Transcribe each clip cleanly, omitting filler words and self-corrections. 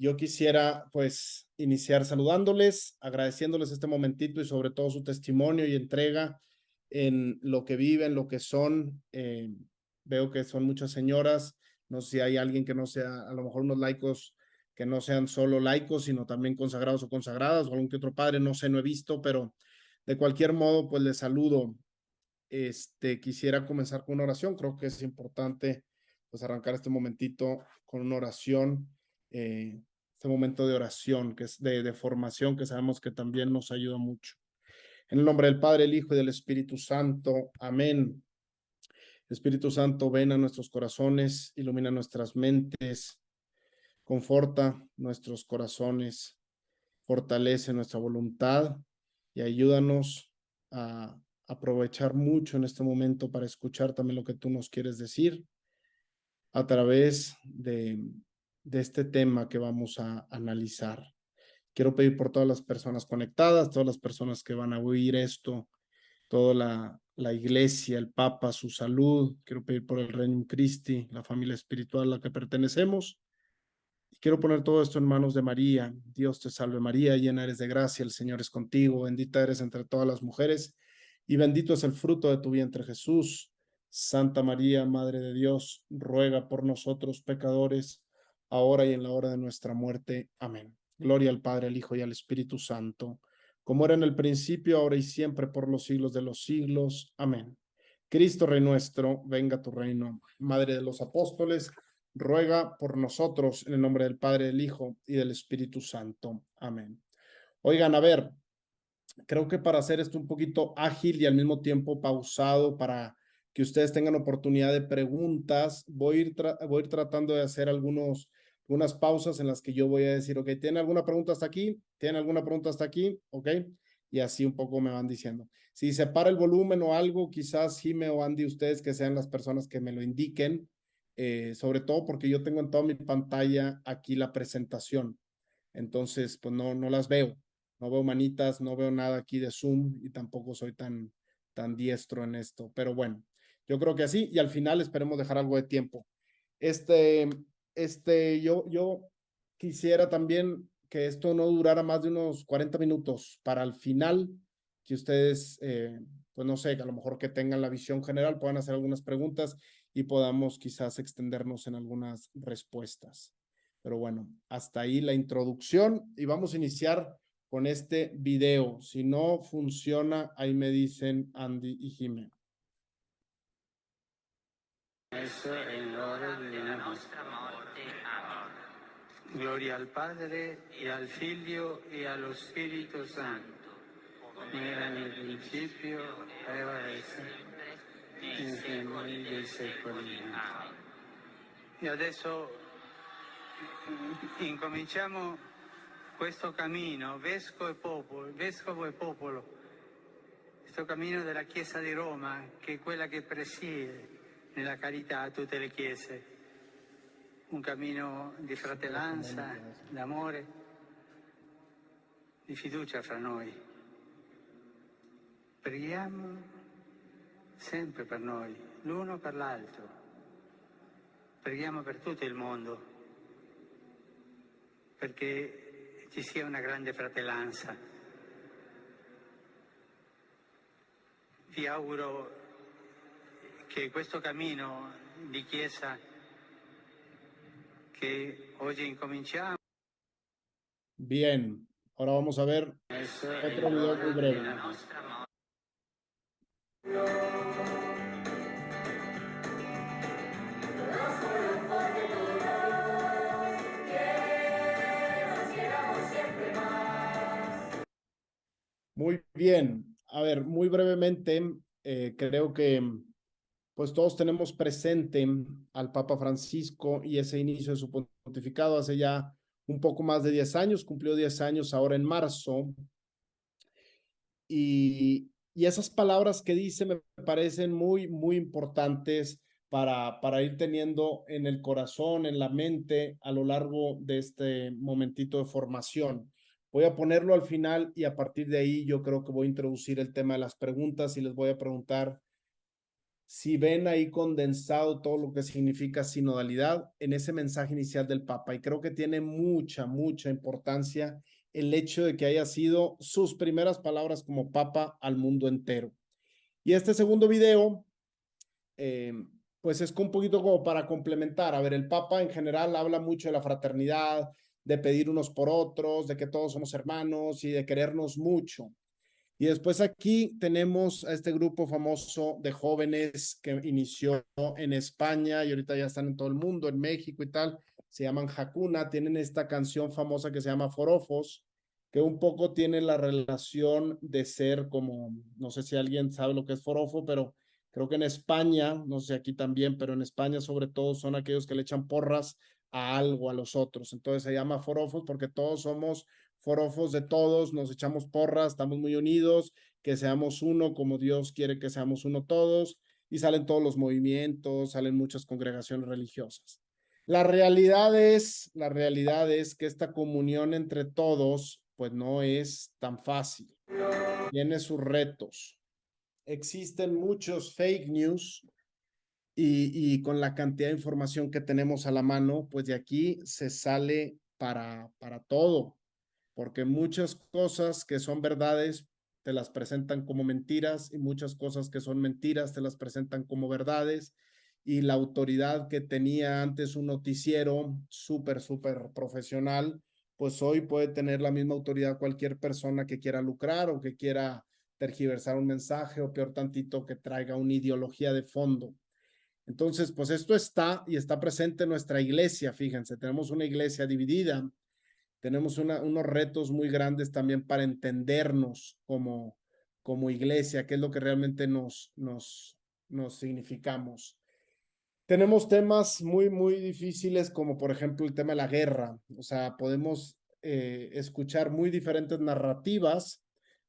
yo quisiera pues iniciar saludándoles, agradeciéndoles este momentito y sobre todo su testimonio y entrega en lo que viven, lo que son. Veo que son muchas señoras, no sé si hay alguien que no sea, a lo mejor unos laicos que no sean solo laicos, sino también consagrados o consagradas, o algún que otro padre, no sé, no he visto, pero de cualquier modo, pues les saludo. Quisiera comenzar con una oración. Creo que es importante pues arrancar este momentito con una oración, este momento de oración, que es de formación, que sabemos que también nos ayuda mucho. En el nombre del Padre, el Hijo y del Espíritu Santo. Amén. Espíritu Santo, ven a nuestros corazones, ilumina nuestras mentes, conforta nuestros corazones, fortalece nuestra voluntad y ayúdanos a aprovechar mucho en este momento para escuchar también lo que tú nos quieres decir a través de este tema que vamos a analizar. Quiero pedir por todas las personas conectadas, todas las personas que van a oír esto, toda la iglesia, el Papa, su salud. Quiero pedir por el Reino Christi, la familia espiritual a la que pertenecemos. Quiero poner todo esto en manos de María. Dios te salve María, llena eres de gracia, el Señor es contigo, bendita eres entre todas las mujeres y bendito es el fruto de tu vientre Jesús. Santa María, Madre de Dios, ruega por nosotros pecadores, ahora y en la hora de nuestra muerte. Amén. Gloria al Padre, al Hijo y al Espíritu Santo, como era en el principio, ahora y siempre, por los siglos de los siglos. Amén. Cristo Rey nuestro, venga tu reino. Madre de los apóstoles, ruega por nosotros en el nombre del Padre, del Hijo y del Espíritu Santo. Amén. Oigan, a ver, creo que para hacer esto un poquito ágil y al mismo tiempo pausado para que ustedes tengan oportunidad de preguntas, voy a ir tratando de hacer algunas pausas en las que yo voy a decir, ok, ¿tienen alguna pregunta hasta aquí? ¿Tienen alguna pregunta hasta aquí? Ok, y así un poco me van diciendo. Si se para el volumen o algo, quizás Jime o Andy, ustedes que sean las personas que me lo indiquen, sobre todo porque yo tengo en toda mi pantalla aquí la presentación, entonces pues no las veo. No veo manitas, no veo nada aquí de Zoom y tampoco soy tan diestro en esto. Pero bueno, yo creo que así y al final esperemos dejar algo de tiempo. Este, yo quisiera también que esto no durara más de unos 40 minutos para al final que ustedes, pues no sé, que a lo mejor que tengan la visión general, puedan hacer algunas preguntas y podamos quizás extendernos en algunas respuestas. Pero bueno, hasta ahí la introducción y vamos a iniciar con este video. Si no funciona, ahí me dicen Andy y Jimé. Adesso è l'ora della nostra morte. Amen. Gloria al Padre, e al Figlio, e allo Spirito Santo, come era nel principio, e ora e sempre, nei secoli dei secoli. Amen. E adesso incominciamo questo cammino, vescovo e popolo, questo cammino della Chiesa di Roma, che è quella che presiede nella carità a tutte le chiese, un cammino di fratellanza, d'amore, di fiducia fra noi. Preghiamo sempre per noi, l'uno per l'altro. Preghiamo per tutto il mondo, perché ci sia una grande fratellanza. Vi auguro che questo cammino di Chiesa che oggi incominciamo. Bien, ahora vamos a ver otro video muy breve. Muy bien, a ver, muy brevemente, creo que pues todos tenemos presente al Papa Francisco y ese inicio de su pontificado hace ya un poco más de 10 años, cumplió 10 años ahora en marzo, y esas palabras que dice me parecen muy importantes para ir teniendo en el corazón, en la mente, a lo largo de este momentito de formación. Voy a ponerlo al final y a partir de ahí yo creo que voy a introducir el tema de las preguntas y les voy a preguntar si ven ahí condensado todo lo que significa sinodalidad en ese mensaje inicial del Papa. Y creo que tiene mucha, mucha importancia el hecho de que haya sido sus primeras palabras como Papa al mundo entero. Y este segundo video, pues es un poquito como para complementar. A ver, el Papa en general habla mucho de la fraternidad, de pedir unos por otros, de que todos somos hermanos y de querernos mucho. Y después aquí tenemos a este grupo famoso de jóvenes que inició en España y ahorita ya están en todo el mundo, en México y tal. Se llaman Hakuna, tienen esta canción famosa que se llama Forofos, que un poco tiene la relación de ser como, no sé si alguien sabe lo que es forofo, pero creo que en España, no sé aquí también, pero en España sobre todo son aquellos que le echan porras a algo, a los otros. Entonces se llama forofos porque todos somos forofos de todos, nos echamos porras, estamos muy unidos, que seamos uno como Dios quiere que seamos uno todos, y salen todos los movimientos, salen muchas congregaciones religiosas. La realidad es que esta comunión entre todos, pues no es tan fácil. Tiene sus retos. Existen muchos fake news y con la cantidad de información que tenemos a la mano, pues de aquí se sale para todo, porque muchas cosas que son verdades te las presentan como mentiras y muchas cosas que son mentiras te las presentan como verdades, y la autoridad que tenía antes un noticiero súper, súper profesional, pues hoy puede tener la misma autoridad cualquier persona que quiera lucrar o que quiera tergiversar un mensaje o peor tantito que traiga una ideología de fondo. Entonces, pues esto está y está presente en nuestra iglesia, fíjense, tenemos una iglesia dividida, tenemos unos retos muy grandes también para entendernos como iglesia, qué es lo que realmente nos significamos. Tenemos temas muy, muy difíciles como por ejemplo el tema de la guerra. O sea, podemos escuchar muy diferentes narrativas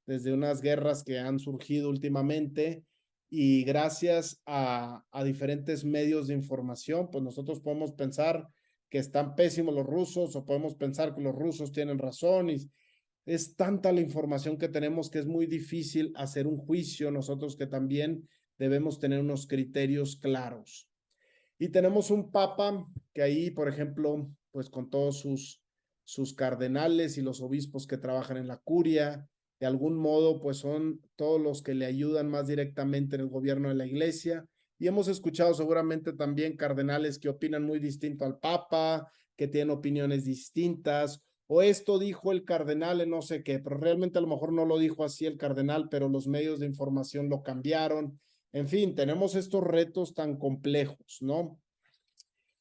desde unas guerras que han surgido últimamente y gracias a diferentes medios de información, pues nosotros podemos pensar que están pésimos los rusos o podemos pensar que los rusos tienen razón y es tanta la información que tenemos que es muy difícil hacer un juicio, nosotros que también debemos tener unos criterios claros. Y tenemos un papa que ahí, por ejemplo, pues con todos sus cardenales y los obispos que trabajan en la curia, de algún modo, pues son todos los que le ayudan más directamente en el gobierno de la iglesia. Y hemos escuchado seguramente también cardenales que opinan muy distinto al papa, que tienen opiniones distintas, o esto dijo el cardenal en no sé qué, pero realmente a lo mejor no lo dijo así el cardenal, pero los medios de información lo cambiaron. En fin, tenemos estos retos tan complejos, ¿no?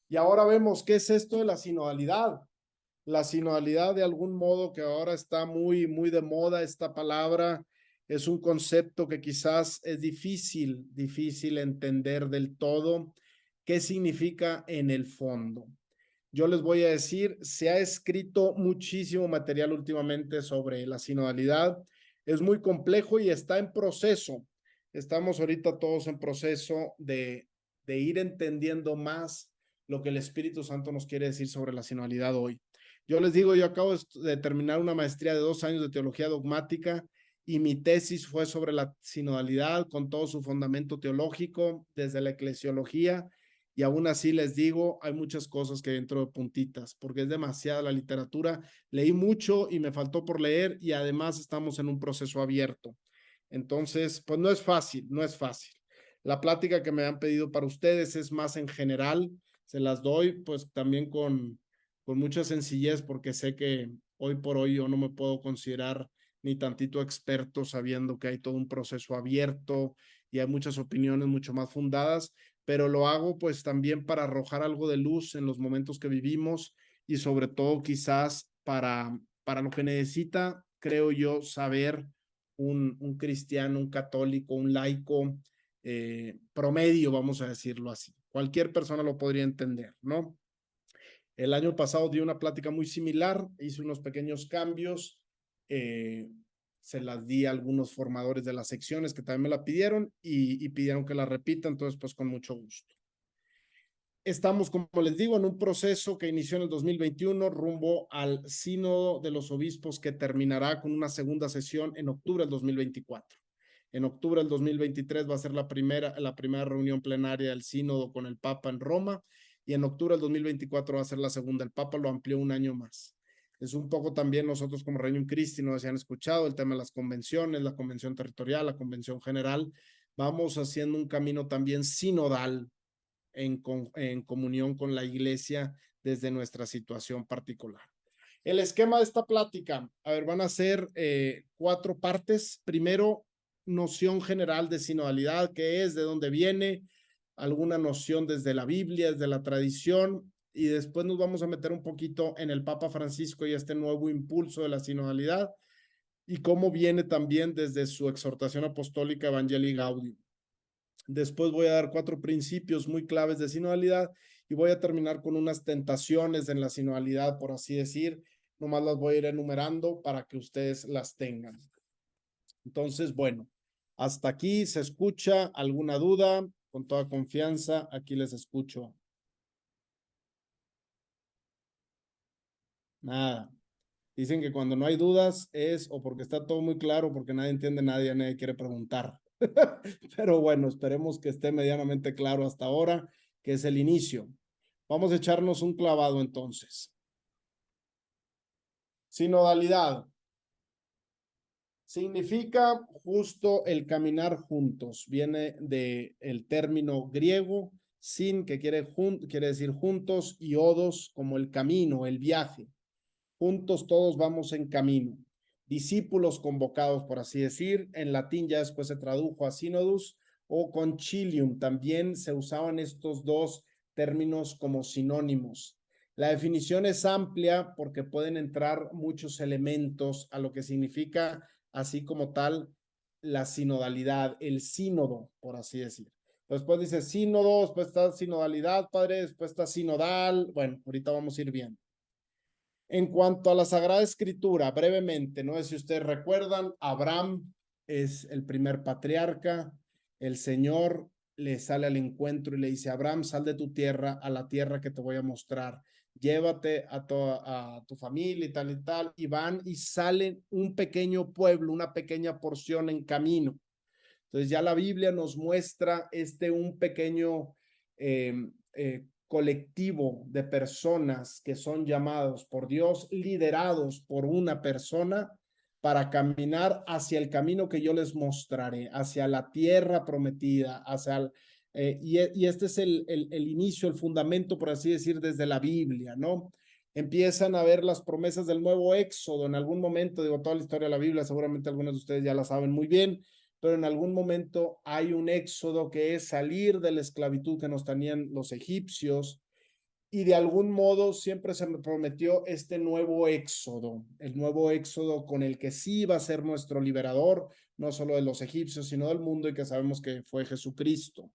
Y ahora vemos qué es esto de la sinodalidad. La sinodalidad, de algún modo, que ahora está muy, muy de moda esta palabra, es un concepto que quizás es difícil entender del todo qué significa en el fondo. Yo les voy a decir, se ha escrito muchísimo material últimamente sobre la sinodalidad. Es muy complejo y está en proceso. Estamos ahorita todos en proceso de ir entendiendo más lo que el Espíritu Santo nos quiere decir sobre la sinodalidad hoy. Yo les digo, yo acabo de terminar una maestría de 2 años de teología dogmática y mi tesis fue sobre la sinodalidad con todo su fundamento teológico desde la eclesiología. Y aún así les digo, hay muchas cosas que dentro de puntitas, porque es demasiada la literatura. Leí mucho y me faltó por leer y además estamos en un proceso abierto. Entonces, pues no es fácil, no es fácil. La plática que me han pedido para ustedes es más en general, se las doy pues también con mucha sencillez porque sé que hoy por hoy yo no me puedo considerar ni tantito experto sabiendo que hay todo un proceso abierto y hay muchas opiniones mucho más fundadas, pero lo hago pues también para arrojar algo de luz en los momentos que vivimos y sobre todo quizás para lo que necesita, creo yo, saber un cristiano, un católico, un laico promedio, vamos a decirlo así. Cualquier persona lo podría entender, ¿no? El año pasado di una plática muy similar, hice unos pequeños cambios, se las di a algunos formadores de las secciones que también me la pidieron y pidieron que la repita, entonces pues con mucho gusto. Estamos, como les digo, en un proceso que inició en el 2021 rumbo al Sínodo de los Obispos que terminará con una segunda sesión en octubre del 2024. En octubre del 2023 va a ser la primera reunión plenaria del sínodo con el Papa en Roma, y en octubre del 2024 va a ser la segunda. El Papa lo amplió un año más. Es un poco también nosotros como Regnum Christi, no sé si han escuchado el tema de las convenciones, la convención territorial, la convención general. Vamos haciendo un camino también sinodal en comunión con la iglesia desde nuestra situación particular. El esquema de esta plática, a ver, van a ser 4 partes. Primero, noción general de sinodalidad, qué es, de dónde viene, alguna noción desde la Biblia, desde la tradición, y después nos vamos a meter un poquito en el Papa Francisco y este nuevo impulso de la sinodalidad y cómo viene también desde su exhortación apostólica Evangelii Gaudium. Después voy a dar 4 principios muy claves de sinodalidad y voy a terminar con unas tentaciones en la sinodalidad, por así decir. Nomás las voy a ir enumerando para que ustedes las tengan. Entonces, bueno, hasta aquí se escucha. ¿Alguna duda? Con toda confianza, aquí les escucho. Nada. Dicen que cuando no hay dudas es o porque está todo muy claro, porque nadie entiende, nadie quiere preguntar. Pero bueno, esperemos que esté medianamente claro hasta ahora, que es el inicio. Vamos a echarnos un clavado entonces. Sinodalidad significa justo el caminar juntos. Viene del término griego, sin, que quiere decir juntos, y odos, como el camino, el viaje. Juntos todos vamos en camino. Discípulos convocados, por así decir. En latín ya después se tradujo a synodus o concilium. También se usaban estos 2 términos como sinónimos. La definición es amplia porque pueden entrar muchos elementos a lo que significa, así como tal, la sinodalidad, el sínodo, por así decir. Después dice sínodo, después está sinodalidad, padre, después está sinodal. Bueno, ahorita vamos a ir viendo. En cuanto a la Sagrada Escritura, brevemente, no sé si ustedes recuerdan, Abraham es el primer patriarca. El Señor le sale al encuentro y le dice: Abraham, sal de tu tierra a la tierra que te voy a mostrar. Llévate a tu familia y tal. Y van y salen un pequeño pueblo, una pequeña porción en camino. Entonces ya la Biblia nos muestra un pequeño colectivo de personas que son llamados por Dios, liderados por una persona para caminar hacia el camino que yo les mostraré, hacia la tierra prometida, y este es el inicio, el fundamento, por así decir, desde la Biblia, ¿no? Empiezan a ver las promesas del nuevo Éxodo en algún momento. Digo, toda la historia de la Biblia, seguramente algunos de ustedes ya la saben muy bien, pero en algún momento hay un éxodo que es salir de la esclavitud que nos tenían los egipcios, y de algún modo siempre se me prometió este nuevo éxodo, el nuevo éxodo con el que sí va a ser nuestro liberador, no solo de los egipcios, sino del mundo, y que sabemos que fue Jesucristo.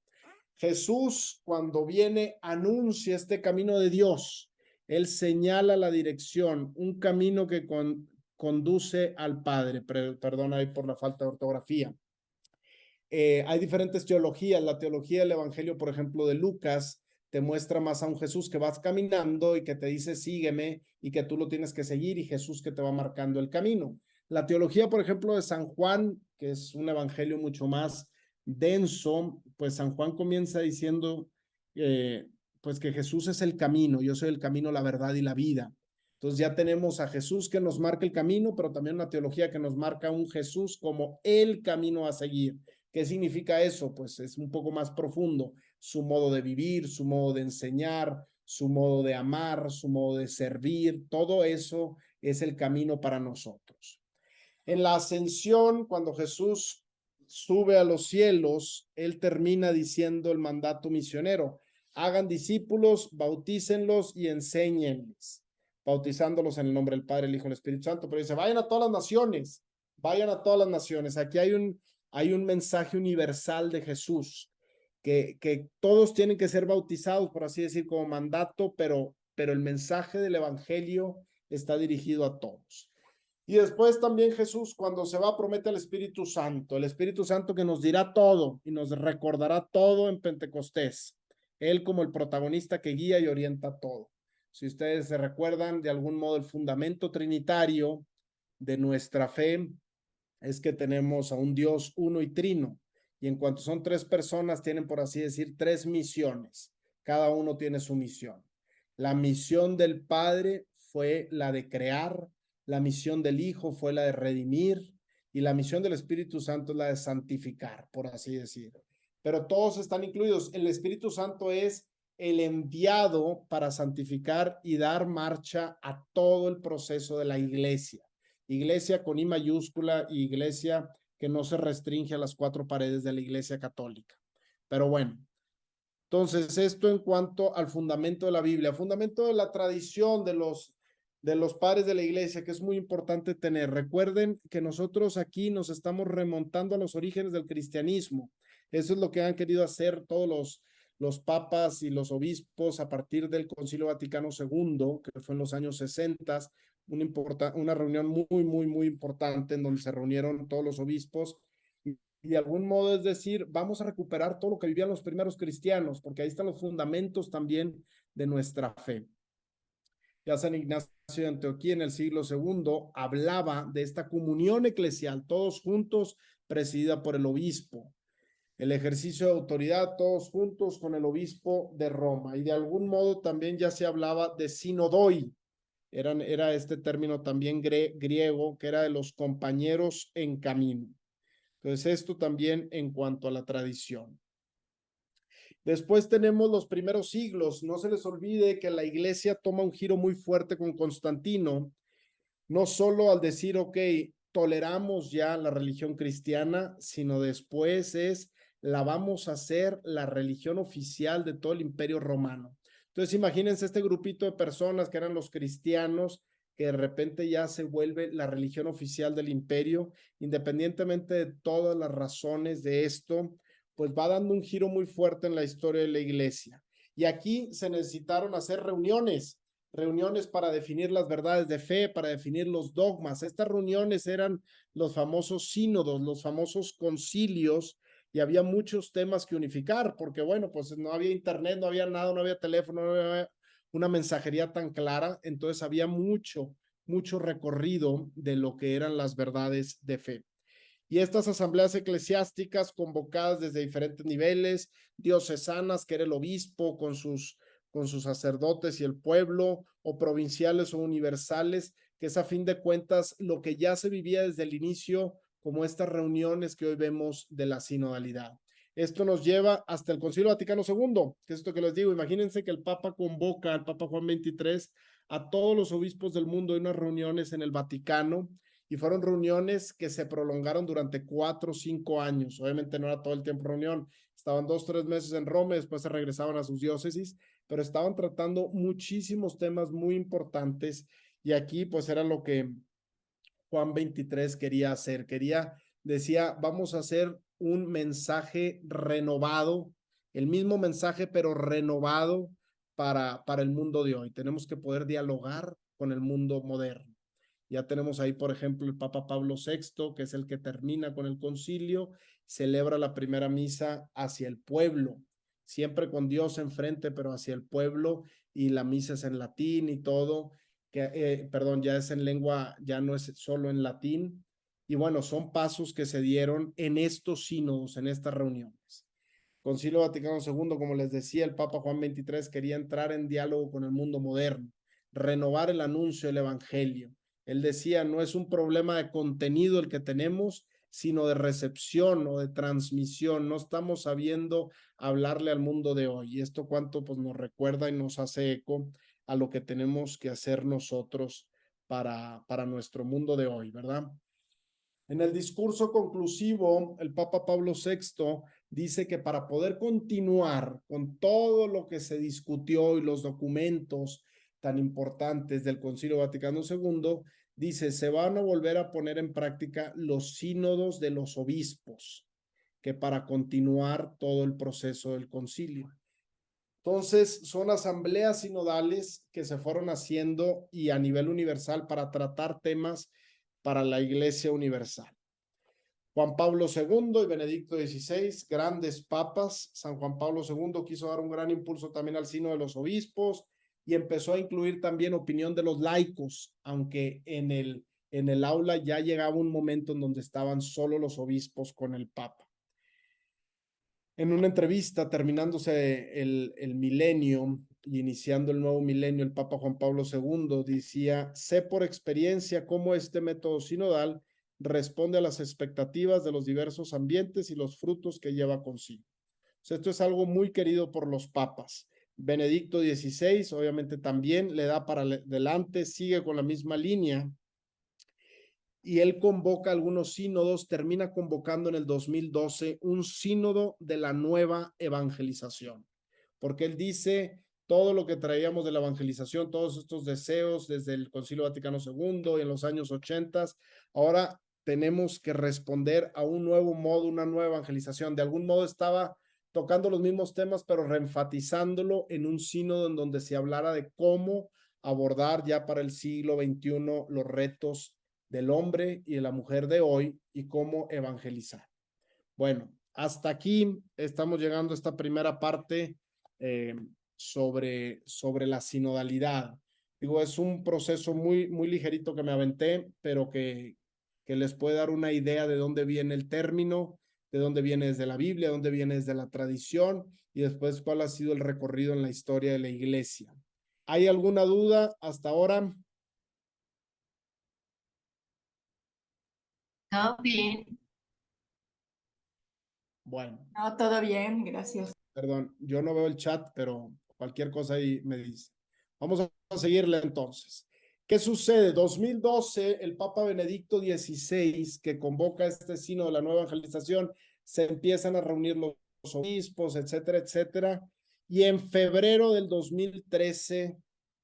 Jesús, cuando viene, anuncia este camino de Dios. Él señala la dirección, un camino que conduce al Padre. Perdona ahí por la falta de ortografía. Hay diferentes teologías. La teología del Evangelio, por ejemplo, de Lucas, te muestra más a un Jesús que vas caminando y que te dice sígueme, y que tú lo tienes que seguir, y Jesús que te va marcando el camino. La teología, por ejemplo, de San Juan, que es un evangelio mucho más denso, pues San Juan comienza diciendo pues que Jesús es el camino, yo soy el camino, la verdad y la vida. Entonces ya tenemos a Jesús que nos marca el camino, pero también una teología que nos marca un Jesús como el camino a seguir. ¿Qué significa eso? Pues es un poco más profundo. Su modo de vivir, su modo de enseñar, su modo de amar, su modo de servir, todo eso es el camino para nosotros. En la ascensión, cuando Jesús sube a los cielos, él termina diciendo el mandato misionero: hagan discípulos, bautícenlos y enséñenles, bautizándolos en el nombre del Padre, el Hijo y el Espíritu Santo. Pero dice: vayan a todas las naciones, vayan a todas las naciones. Aquí hay un mensaje universal de Jesús, que todos tienen que ser bautizados, por así decir, como mandato, pero el mensaje del Evangelio está dirigido a todos. Y después también Jesús, cuando se va, promete al Espíritu Santo, el Espíritu Santo que nos dirá todo y nos recordará todo en Pentecostés. Él como el protagonista que guía y orienta todo. Si ustedes se recuerdan, de algún modo, el fundamento trinitario de nuestra fe es que tenemos a un Dios uno y trino. Y en cuanto son tres personas, tienen, por así decir, tres misiones. Cada uno tiene su misión. La misión del Padre fue la de crear, la misión del Hijo fue la de redimir y la misión del Espíritu Santo es la de santificar, por así decir. Pero todos están incluidos. El Espíritu Santo es el enviado para santificar y dar marcha a todo el proceso de la iglesia. Iglesia con I mayúscula y iglesia que no se restringe a las cuatro paredes de la iglesia católica. Pero bueno, entonces esto en cuanto al fundamento de la Biblia, fundamento de la tradición de los padres de la iglesia, que es muy importante tener. Recuerden que nosotros aquí nos estamos remontando a los orígenes del cristianismo. Eso es lo que han querido hacer todos los papas y los obispos a partir del Concilio Vaticano II, que fue en los años 60, una reunión muy importante en donde se reunieron todos los obispos y de algún modo es decir, vamos a recuperar todo lo que vivían los primeros cristianos, porque ahí están los fundamentos también de nuestra fe. Ya San Ignacio de Antioquía en el siglo II hablaba de esta comunión eclesial, todos juntos, presidida por el obispo. El ejercicio de autoridad, todos juntos con el obispo de Roma. Y de algún modo también ya se hablaba de sinodoi. Era este término también griego, que era de los compañeros en camino. Entonces, esto también en cuanto a la tradición. Después tenemos los primeros siglos. No se les olvide que la iglesia toma un giro muy fuerte con Constantino, no solo al decir, ok, toleramos ya la religión cristiana, sino después la vamos a hacer la religión oficial de todo el imperio romano. Entonces, imagínense este grupito de personas que eran los cristianos, que de repente ya se vuelve la religión oficial del imperio, independientemente de todas las razones de esto, pues va dando un giro muy fuerte en la historia de la iglesia. Y aquí se necesitaron hacer reuniones para definir las verdades de fe, para definir los dogmas. Estas reuniones eran los famosos sínodos, los famosos concilios, y había muchos temas que unificar, porque bueno, pues no había internet, no había nada, no había teléfono, no había una mensajería tan clara, entonces había mucho recorrido de lo que eran las verdades de fe. Y estas asambleas eclesiásticas convocadas desde diferentes niveles, diocesanas, que era el obispo con sus sacerdotes y el pueblo, o provinciales o universales, que es a fin de cuentas lo que ya se vivía desde el inicio, como estas reuniones que hoy vemos de la sinodalidad. Esto nos lleva hasta el Concilio Vaticano II, que es esto que les digo. Imagínense que el Papa convoca al Papa Juan XXIII a todos los obispos del mundo en unas reuniones en el Vaticano, y fueron reuniones que se prolongaron durante 4 o 5 años. Obviamente no era todo el tiempo reunión, estaban 2 o 3 meses en Roma y después se regresaban a sus diócesis, pero estaban tratando muchísimos temas muy importantes y aquí pues era lo que Juan 23 quería hacer. Decía, vamos a hacer un mensaje renovado, el mismo mensaje pero renovado para el mundo de hoy. Tenemos que poder dialogar con el mundo moderno. Ya tenemos ahí, por ejemplo, el Papa Pablo VI, que es el que termina con el concilio, celebra la primera misa hacia el pueblo, siempre con Dios enfrente, pero hacia el pueblo, y la misa es en latín y todo, perdón, ya es en lengua, ya no es solo en latín, y bueno, son pasos que se dieron en estos sínodos, en estas reuniones. Concilio Vaticano II, como les decía, el Papa Juan XXIII quería entrar en diálogo con el mundo moderno, renovar el anuncio del Evangelio. Él decía, no es un problema de contenido el que tenemos, sino de recepción o de transmisión. No estamos sabiendo hablarle al mundo de hoy. Y esto cuánto pues, nos recuerda y nos hace eco a lo que tenemos que hacer nosotros para nuestro mundo de hoy, ¿verdad? En el discurso conclusivo, el Papa Pablo VI dice que para poder continuar con todo lo que se discutió y los documentos tan importantes del Concilio Vaticano II, dice, se van a volver a poner en práctica los sínodos de los obispos, que para continuar todo el proceso del concilio. Entonces, son asambleas sinodales que se fueron haciendo y a nivel universal para tratar temas para la Iglesia Universal. Juan Pablo II y Benedicto XVI, grandes papas. San Juan Pablo II quiso dar un gran impulso también al sínodo de los obispos y empezó a incluir también opinión de los laicos, aunque en en el aula ya llegaba un momento en donde estaban solo los obispos con el Papa. En una entrevista terminándose el milenio y iniciando el nuevo milenio, el Papa Juan Pablo II decía: sé por experiencia cómo este método sinodal responde a las expectativas de los diversos ambientes y los frutos que lleva consigo. O sea, esto es algo muy querido por los papas. Benedicto XVI obviamente también le da para adelante, sigue con la misma línea, y él convoca algunos sínodos, termina convocando en el 2012 un sínodo de la nueva evangelización, porque él dice: todo lo que traíamos de la evangelización, todos estos deseos desde el Concilio Vaticano II y en los años 80, ahora tenemos que responder a un nuevo modo, una nueva evangelización. De algún modo estaba tocando los mismos temas, pero reenfatizándolo en un sínodo en donde se hablara de cómo abordar ya para el siglo XXI los retos del hombre y de la mujer de hoy y cómo evangelizar. Bueno, hasta aquí estamos llegando a esta primera parte sobre la sinodalidad. Digo, es un proceso muy ligerito que me aventé, pero que les puede dar una idea de dónde viene el término, de dónde viene desde la Biblia, de dónde viene desde la tradición y después cuál ha sido el recorrido en la historia de la iglesia. ¿Hay alguna duda hasta ahora? Todo bien. Bueno. No, todo bien, gracias. Perdón, yo no veo el chat, pero cualquier cosa ahí me dice. Vamos a seguirle entonces. ¿Qué sucede? 2012, el Papa Benedicto XVI, que convoca este sínodo de la nueva evangelización, se empiezan a reunir los obispos, etcétera, etcétera. Y en febrero del 2013,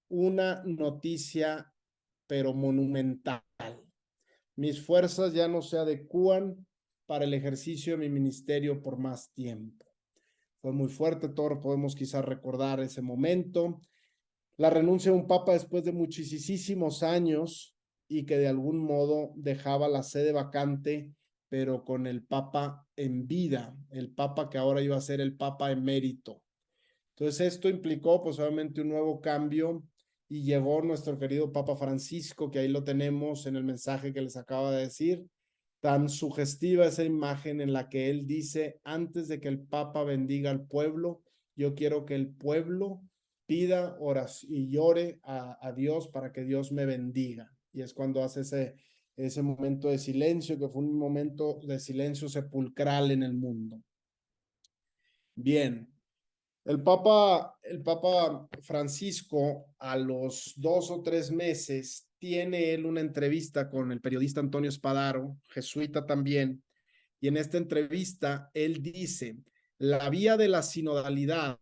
una noticia, pero monumental. Mis fuerzas ya no se adecúan para el ejercicio de mi ministerio por más tiempo. Fue muy fuerte, todos podemos quizás recordar ese momento. La renuncia de un papa después de muchísimos años y que de algún modo dejaba la sede vacante, pero con el papa en vida, el papa que ahora iba a ser el papa emérito. Entonces esto implicó pues obviamente un nuevo cambio y llegó nuestro querido Papa Francisco, que ahí lo tenemos en el mensaje que les acaba de decir. Tan sugestiva esa imagen en la que él dice: antes de que el Papa bendiga al pueblo, yo quiero que el pueblo pida oración y llore a Dios para que Dios me bendiga. Y es cuando hace ese momento de silencio, que fue un momento de silencio sepulcral en el mundo. Bien. El Papa Francisco, a los 2 o 3 meses, tiene él una entrevista con el periodista Antonio Spadaro, jesuita también, y en esta entrevista él dice: la vía de la sinodalidad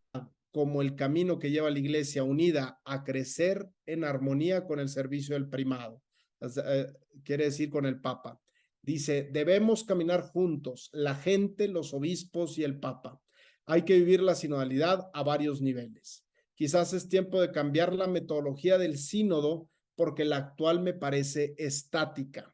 como el camino que lleva a la iglesia unida a crecer en armonía con el servicio del primado, quiere decir con el Papa. Dice: debemos caminar juntos, la gente, los obispos y el Papa. Hay que vivir la sinodalidad a varios niveles. Quizás es tiempo de cambiar la metodología del sínodo porque la actual me parece estática.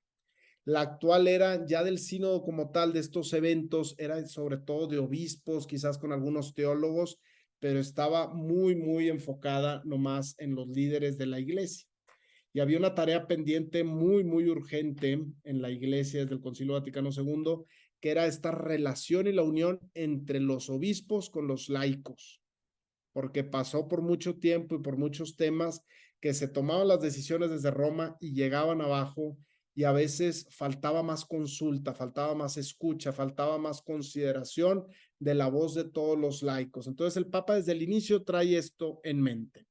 La actual era ya del sínodo como tal, de estos eventos, era sobre todo de obispos, quizás con algunos teólogos, pero estaba muy enfocada nomás en los líderes de la iglesia. Y había una tarea pendiente muy urgente en la iglesia desde el Concilio Vaticano II, que era esta relación y la unión entre los obispos con los laicos, porque pasó por mucho tiempo y por muchos temas que se tomaban las decisiones desde Roma y llegaban abajo, y a veces faltaba más consulta, faltaba más escucha, faltaba más consideración de la voz de todos los laicos. Entonces el Papa desde el inicio trae esto en mente.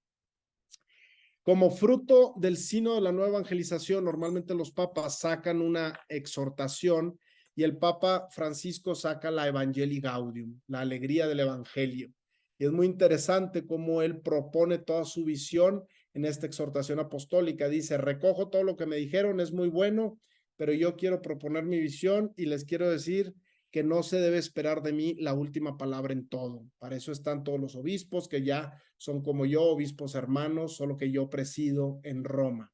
Como fruto del sínodo de la nueva evangelización, normalmente los papas sacan una exhortación y el Papa Francisco saca la Evangelii Gaudium, la alegría del evangelio. Y es muy interesante cómo él propone toda su visión en esta exhortación apostólica. Dice: recojo todo lo que me dijeron, es muy bueno, pero yo quiero proponer mi visión y les quiero decir que no se debe esperar de mí la última palabra en todo. Para eso están todos los obispos, que ya son como yo, obispos hermanos, solo que yo presido en Roma.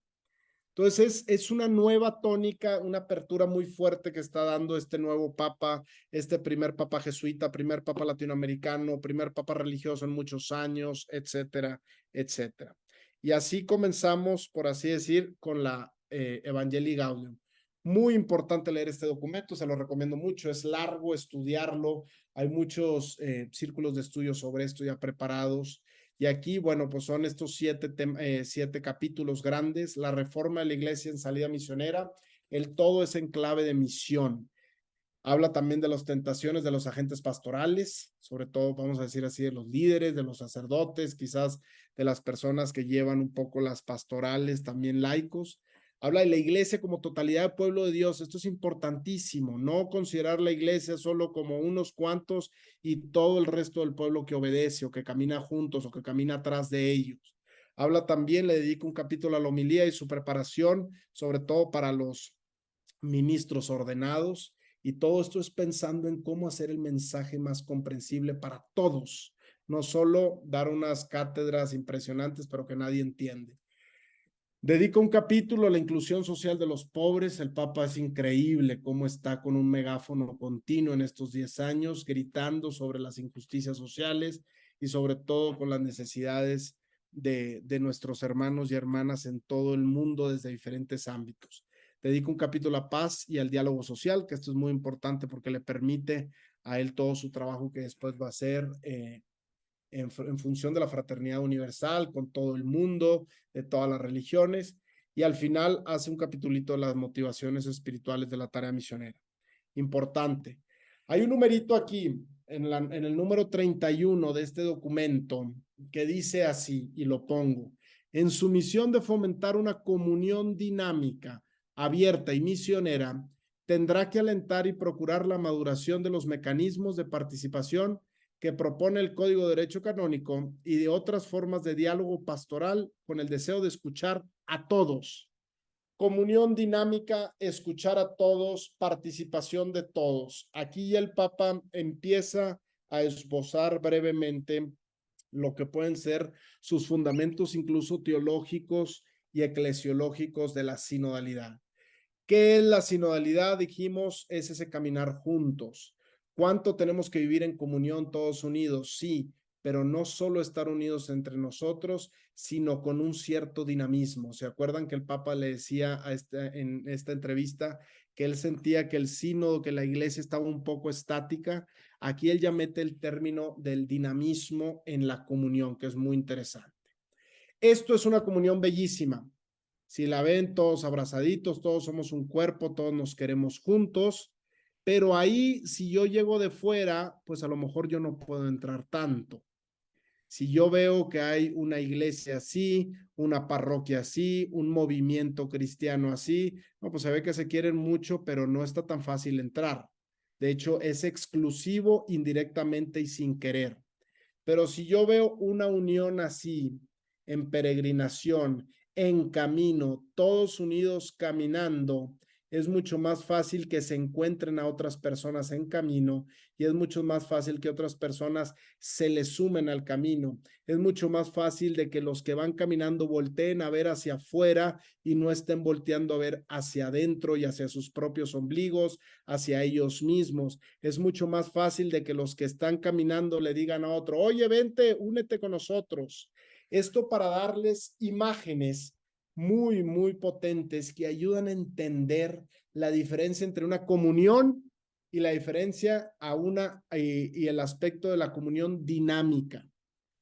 Entonces es una nueva tónica, una apertura muy fuerte que está dando este nuevo papa, este primer papa jesuita, primer papa latinoamericano, primer papa religioso en muchos años, etcétera, etcétera. Y así comenzamos, por así decir, con la Evangelii Gaudium. Muy importante leer este documento, se lo recomiendo mucho, es largo estudiarlo, hay muchos círculos de estudio sobre esto ya preparados. Y aquí, bueno, pues son estos 7 capítulos grandes, la reforma de la iglesia en salida misionera, el todo es en clave de misión. Habla también de las tentaciones de los agentes pastorales, sobre todo, vamos a decir así, de los líderes, de los sacerdotes, quizás de las personas que llevan un poco las pastorales, también laicos. Habla de la iglesia como totalidad del pueblo de Dios. Esto es importantísimo, no considerar la iglesia solo como unos cuantos y todo el resto del pueblo que obedece o que camina juntos o que camina atrás de ellos. Habla también, le dedica un capítulo a la homilía y su preparación, sobre todo para los ministros ordenados. Y todo esto es pensando en cómo hacer el mensaje más comprensible para todos, no solo dar unas cátedras impresionantes, pero que nadie entiende. Dedica un capítulo a la inclusión social de los pobres. El Papa es increíble cómo está con un megáfono continuo en estos 10 años, gritando sobre las injusticias sociales y sobre todo con las necesidades de nuestros hermanos y hermanas en todo el mundo desde diferentes ámbitos. Dedica un capítulo a paz y al diálogo social, que esto es muy importante porque le permite a él todo su trabajo que después va a hacer en función de la fraternidad universal con todo el mundo, de todas las religiones. Y al final hace un capitulito de las motivaciones espirituales de la tarea misionera. Importante. Hay un numerito aquí en el número 31 de este documento que dice así, y lo pongo: en su misión de fomentar una comunión dinámica, abierta y misionera, tendrá que alentar y procurar la maduración de los mecanismos de participación que propone el Código de Derecho Canónico y de otras formas de diálogo pastoral con el deseo de escuchar a todos. Comunión dinámica, escuchar a todos, participación de todos. Aquí el Papa empieza a esbozar brevemente lo que pueden ser sus fundamentos incluso teológicos y eclesiológicos de la sinodalidad. ¿Qué es la sinodalidad? Dijimos, es ese caminar juntos. ¿Cuánto tenemos que vivir en comunión todos unidos? Sí, pero no solo estar unidos entre nosotros, sino con un cierto dinamismo. ¿Se acuerdan que el Papa le decía en esta entrevista que él sentía que el sínodo, que la iglesia estaba un poco estática? Aquí él ya mete el término del dinamismo en la comunión, que es muy interesante. Esto es una comunión bellísima. Si la ven todos abrazaditos, todos somos un cuerpo, todos nos queremos juntos, pero ahí si yo llego de fuera, pues a lo mejor yo no puedo entrar tanto. Si yo veo que hay una iglesia así, una parroquia así, un movimiento cristiano así, no, pues se ve que se quieren mucho, pero no está tan fácil entrar. De hecho, es exclusivo indirectamente y sin querer. Pero si yo veo una unión así, en peregrinación, en camino, todos unidos caminando, es mucho más fácil que se encuentren a otras personas en camino y es mucho más fácil que otras personas se les sumen al camino. Es mucho más fácil de que los que van caminando volteen a ver hacia afuera y no estén volteando a ver hacia adentro y hacia sus propios ombligos, hacia ellos mismos. Es mucho más fácil de que los que están caminando le digan a otro: oye, vente, únete con nosotros. Esto para darles imágenes muy, muy potentes que ayudan a entender la diferencia entre una comunión y la diferencia y el aspecto de la comunión dinámica,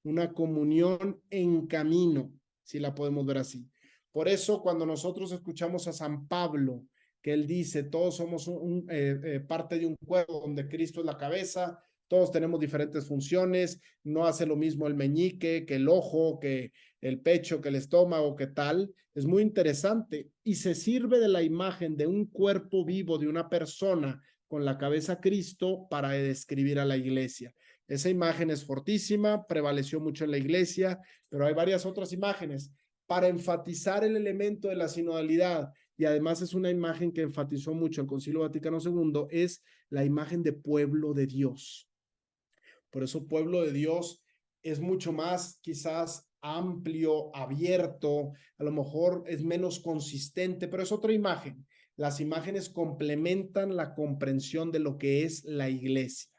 una comunión en camino, si la podemos ver así. Por eso cuando nosotros escuchamos a San Pablo, que él dice, todos somos parte de un cuerpo donde Cristo es la cabeza, todos tenemos diferentes funciones, no hace lo mismo el meñique, que el ojo, que el pecho, que el estómago, que tal. Es muy interesante y se sirve de la imagen de un cuerpo vivo, de una persona con la cabeza Cristo para describir a la iglesia. Esa imagen es fortísima, prevaleció mucho en la iglesia, pero hay varias otras imágenes para enfatizar el elemento de la sinodalidad. Y además es una imagen que enfatizó mucho el Concilio Vaticano II, es la imagen de pueblo de Dios. Por eso pueblo de Dios es mucho más quizás amplio, abierto, a lo mejor es menos consistente, pero es otra imagen. Las imágenes complementan la comprensión de lo que es la iglesia.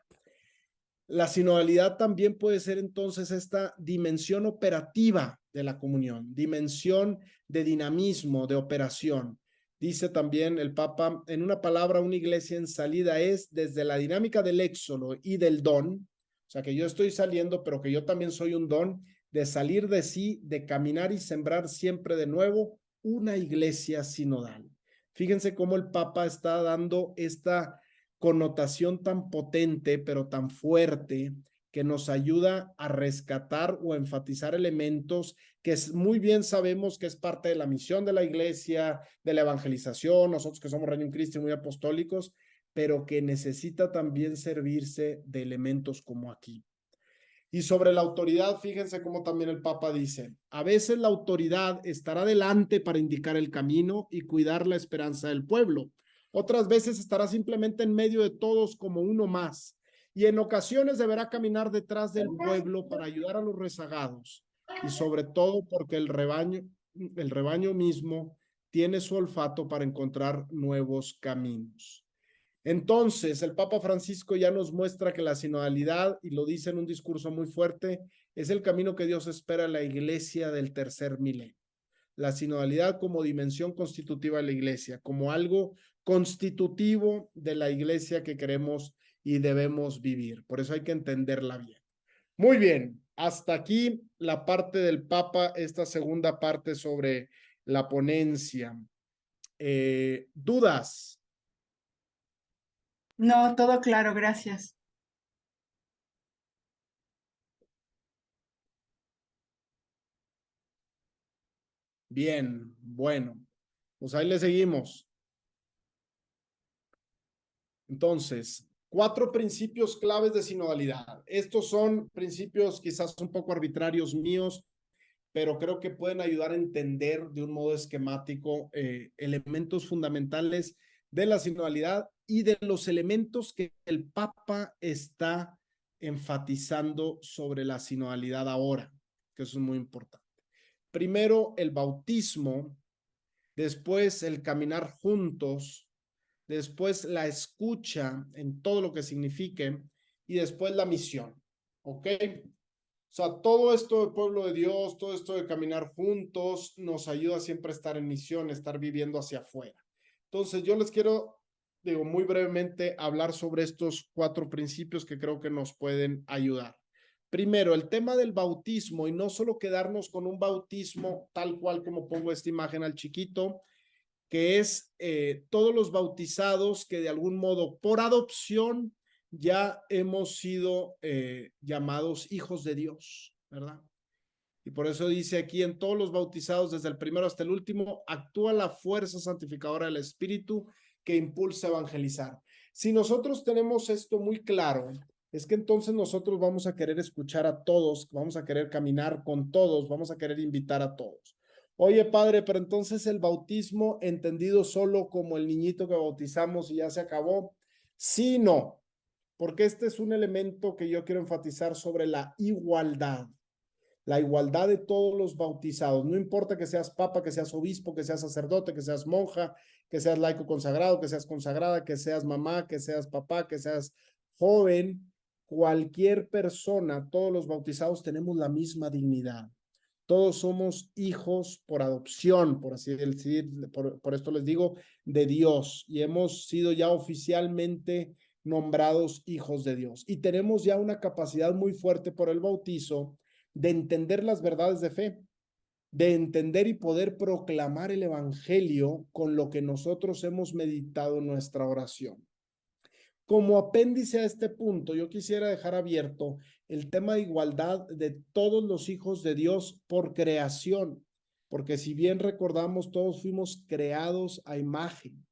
La sinodalidad también puede ser entonces esta dimensión operativa de la comunión, dimensión de dinamismo, de operación. Dice también el Papa, en una palabra, una iglesia en salida es desde la dinámica del éxodo y del don, o sea, que yo estoy saliendo, pero que yo también soy un don, de salir de sí, de caminar y sembrar siempre de nuevo una iglesia sinodal. Fíjense cómo el Papa está dando esta connotación tan potente, pero tan fuerte, que nos ayuda a rescatar o enfatizar elementos que muy bien sabemos que es parte de la misión de la iglesia, de la evangelización, nosotros que somos Reino Christi muy apostólicos, pero que necesita también servirse de elementos como aquí. Y sobre la autoridad, fíjense cómo también el Papa dice, a veces la autoridad estará delante para indicar el camino y cuidar la esperanza del pueblo. Otras veces estará simplemente en medio de todos como uno más. Y en ocasiones deberá caminar detrás del pueblo para ayudar a los rezagados. Y sobre todo porque el rebaño mismo tiene su olfato para encontrar nuevos caminos. Entonces, el Papa Francisco ya nos muestra que la sinodalidad, y lo dice en un discurso muy fuerte, es el camino que Dios espera en la iglesia del tercer milenio. La sinodalidad como dimensión constitutiva de la iglesia, como algo constitutivo de la iglesia que queremos y debemos vivir. Por eso hay que entenderla bien. Muy bien, hasta aquí la parte del Papa, esta segunda parte sobre la ponencia. ¿Dudas? No, todo claro, gracias. Bien, bueno, pues ahí le seguimos. Entonces, 4 principios claves de sinodalidad. Estos son principios quizás un poco arbitrarios míos, pero creo que pueden ayudar a entender de un modo esquemático elementos fundamentales de la sinodalidad y de los elementos que el Papa está enfatizando sobre la sinodalidad ahora, que eso es muy importante. Primero, el bautismo, después el caminar juntos, después la escucha en todo lo que signifique y después la misión, ¿ok? O sea, todo esto del pueblo de Dios, todo esto de caminar juntos, nos ayuda siempre a estar en misión, estar viviendo hacia afuera. Entonces, yo les quiero, digo, muy brevemente hablar sobre estos 4 principios que creo que nos pueden ayudar. Primero, el tema del bautismo y no solo quedarnos con un bautismo tal cual como pongo esta imagen al chiquito, que es todos los bautizados que de algún modo por adopción ya hemos sido llamados hijos de Dios, ¿verdad? Y por eso dice aquí, en todos los bautizados, desde el primero hasta el último, actúa la fuerza santificadora del Espíritu que impulsa a evangelizar. Si nosotros tenemos esto muy claro, es que entonces nosotros vamos a querer escuchar a todos, vamos a querer caminar con todos, vamos a querer invitar a todos. Oye, padre, pero entonces el bautismo entendido solo como el niñito que bautizamos y ya se acabó. Sí, no, porque este es un elemento que yo quiero enfatizar sobre la igualdad de todos los bautizados. No importa que seas papa, que seas obispo, que seas sacerdote, que seas monja, que seas laico consagrado, que seas consagrada, que seas mamá, que seas papá, que seas joven, cualquier persona, todos los bautizados tenemos la misma dignidad. Todos somos hijos por adopción, por así decir, por esto les digo, de Dios, y hemos sido ya oficialmente nombrados hijos de Dios. Y tenemos ya una capacidad muy fuerte por el bautizo de entender las verdades de fe, de entender y poder proclamar el evangelio con lo que nosotros hemos meditado en nuestra oración. Como apéndice a este punto, yo quisiera dejar abierto el tema de igualdad de todos los hijos de Dios por creación, porque si bien recordamos, todos fuimos creados a imagen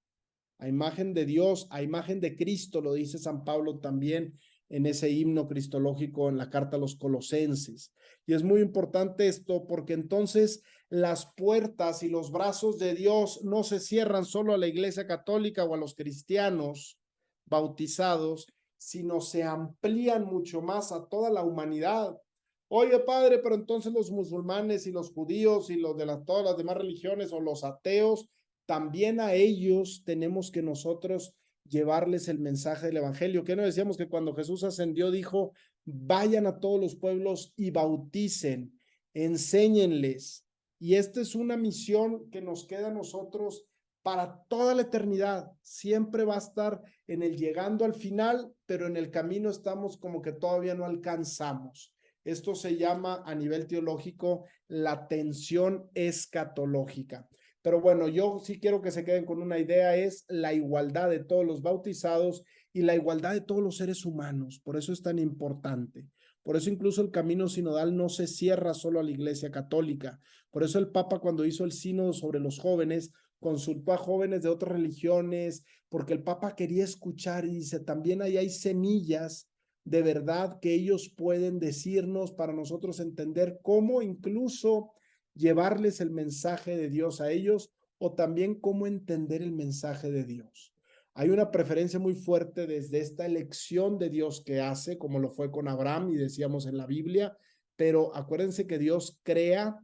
de Dios, a imagen de Cristo, lo dice San Pablo también en ese himno cristológico en la carta a los Colosenses. Y es muy importante esto porque entonces las puertas y los brazos de Dios no se cierran solo a la Iglesia Católica o a los cristianos bautizados, sino se amplían mucho más a toda la humanidad. Oye, padre, pero entonces los musulmanes y los judíos y los de todas las demás religiones o los ateos, también a ellos tenemos que nosotros llevarles el mensaje del evangelio. ¿Qué no decíamos que cuando Jesús ascendió dijo, vayan a todos los pueblos y bauticen, enséñenles? Y esta es una misión que nos queda a nosotros para toda la eternidad. Siempre va a estar en el llegando al final, pero en el camino estamos como que todavía no alcanzamos. Esto se llama a nivel teológico la tensión escatológica. Pero bueno, yo sí quiero que se queden con una idea, es la igualdad de todos los bautizados y la igualdad de todos los seres humanos. Por eso es tan importante. Por eso incluso el camino sinodal no se cierra solo a la Iglesia Católica. Por eso el Papa, cuando hizo el sínodo sobre los jóvenes, consultó a jóvenes de otras religiones, porque el Papa quería escuchar y dice, también ahí hay semillas de verdad que ellos pueden decirnos para nosotros entender cómo incluso llevarles el mensaje de Dios a ellos o también cómo entender el mensaje de Dios. Hay una preferencia muy fuerte desde esta elección de Dios que hace, como lo fue con Abraham y decíamos en la Biblia, pero acuérdense que Dios crea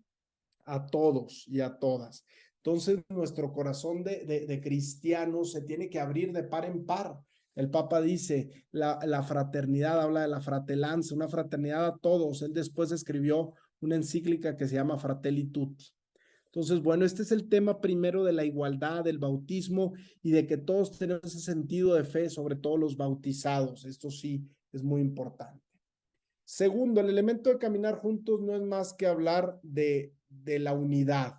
a todos y a todas. Entonces, nuestro corazón de cristianos se tiene que abrir de par en par. El Papa dice, la fraternidad, habla de la fratelanza, una fraternidad a todos. Él después escribió una encíclica que se llama Fratelli Tutti. Entonces, bueno, este es el tema primero de la igualdad, del bautismo y de que todos tenemos ese sentido de fe, sobre todo los bautizados. Esto sí es muy importante. Segundo, el elemento de caminar juntos no es más que hablar de la unidad,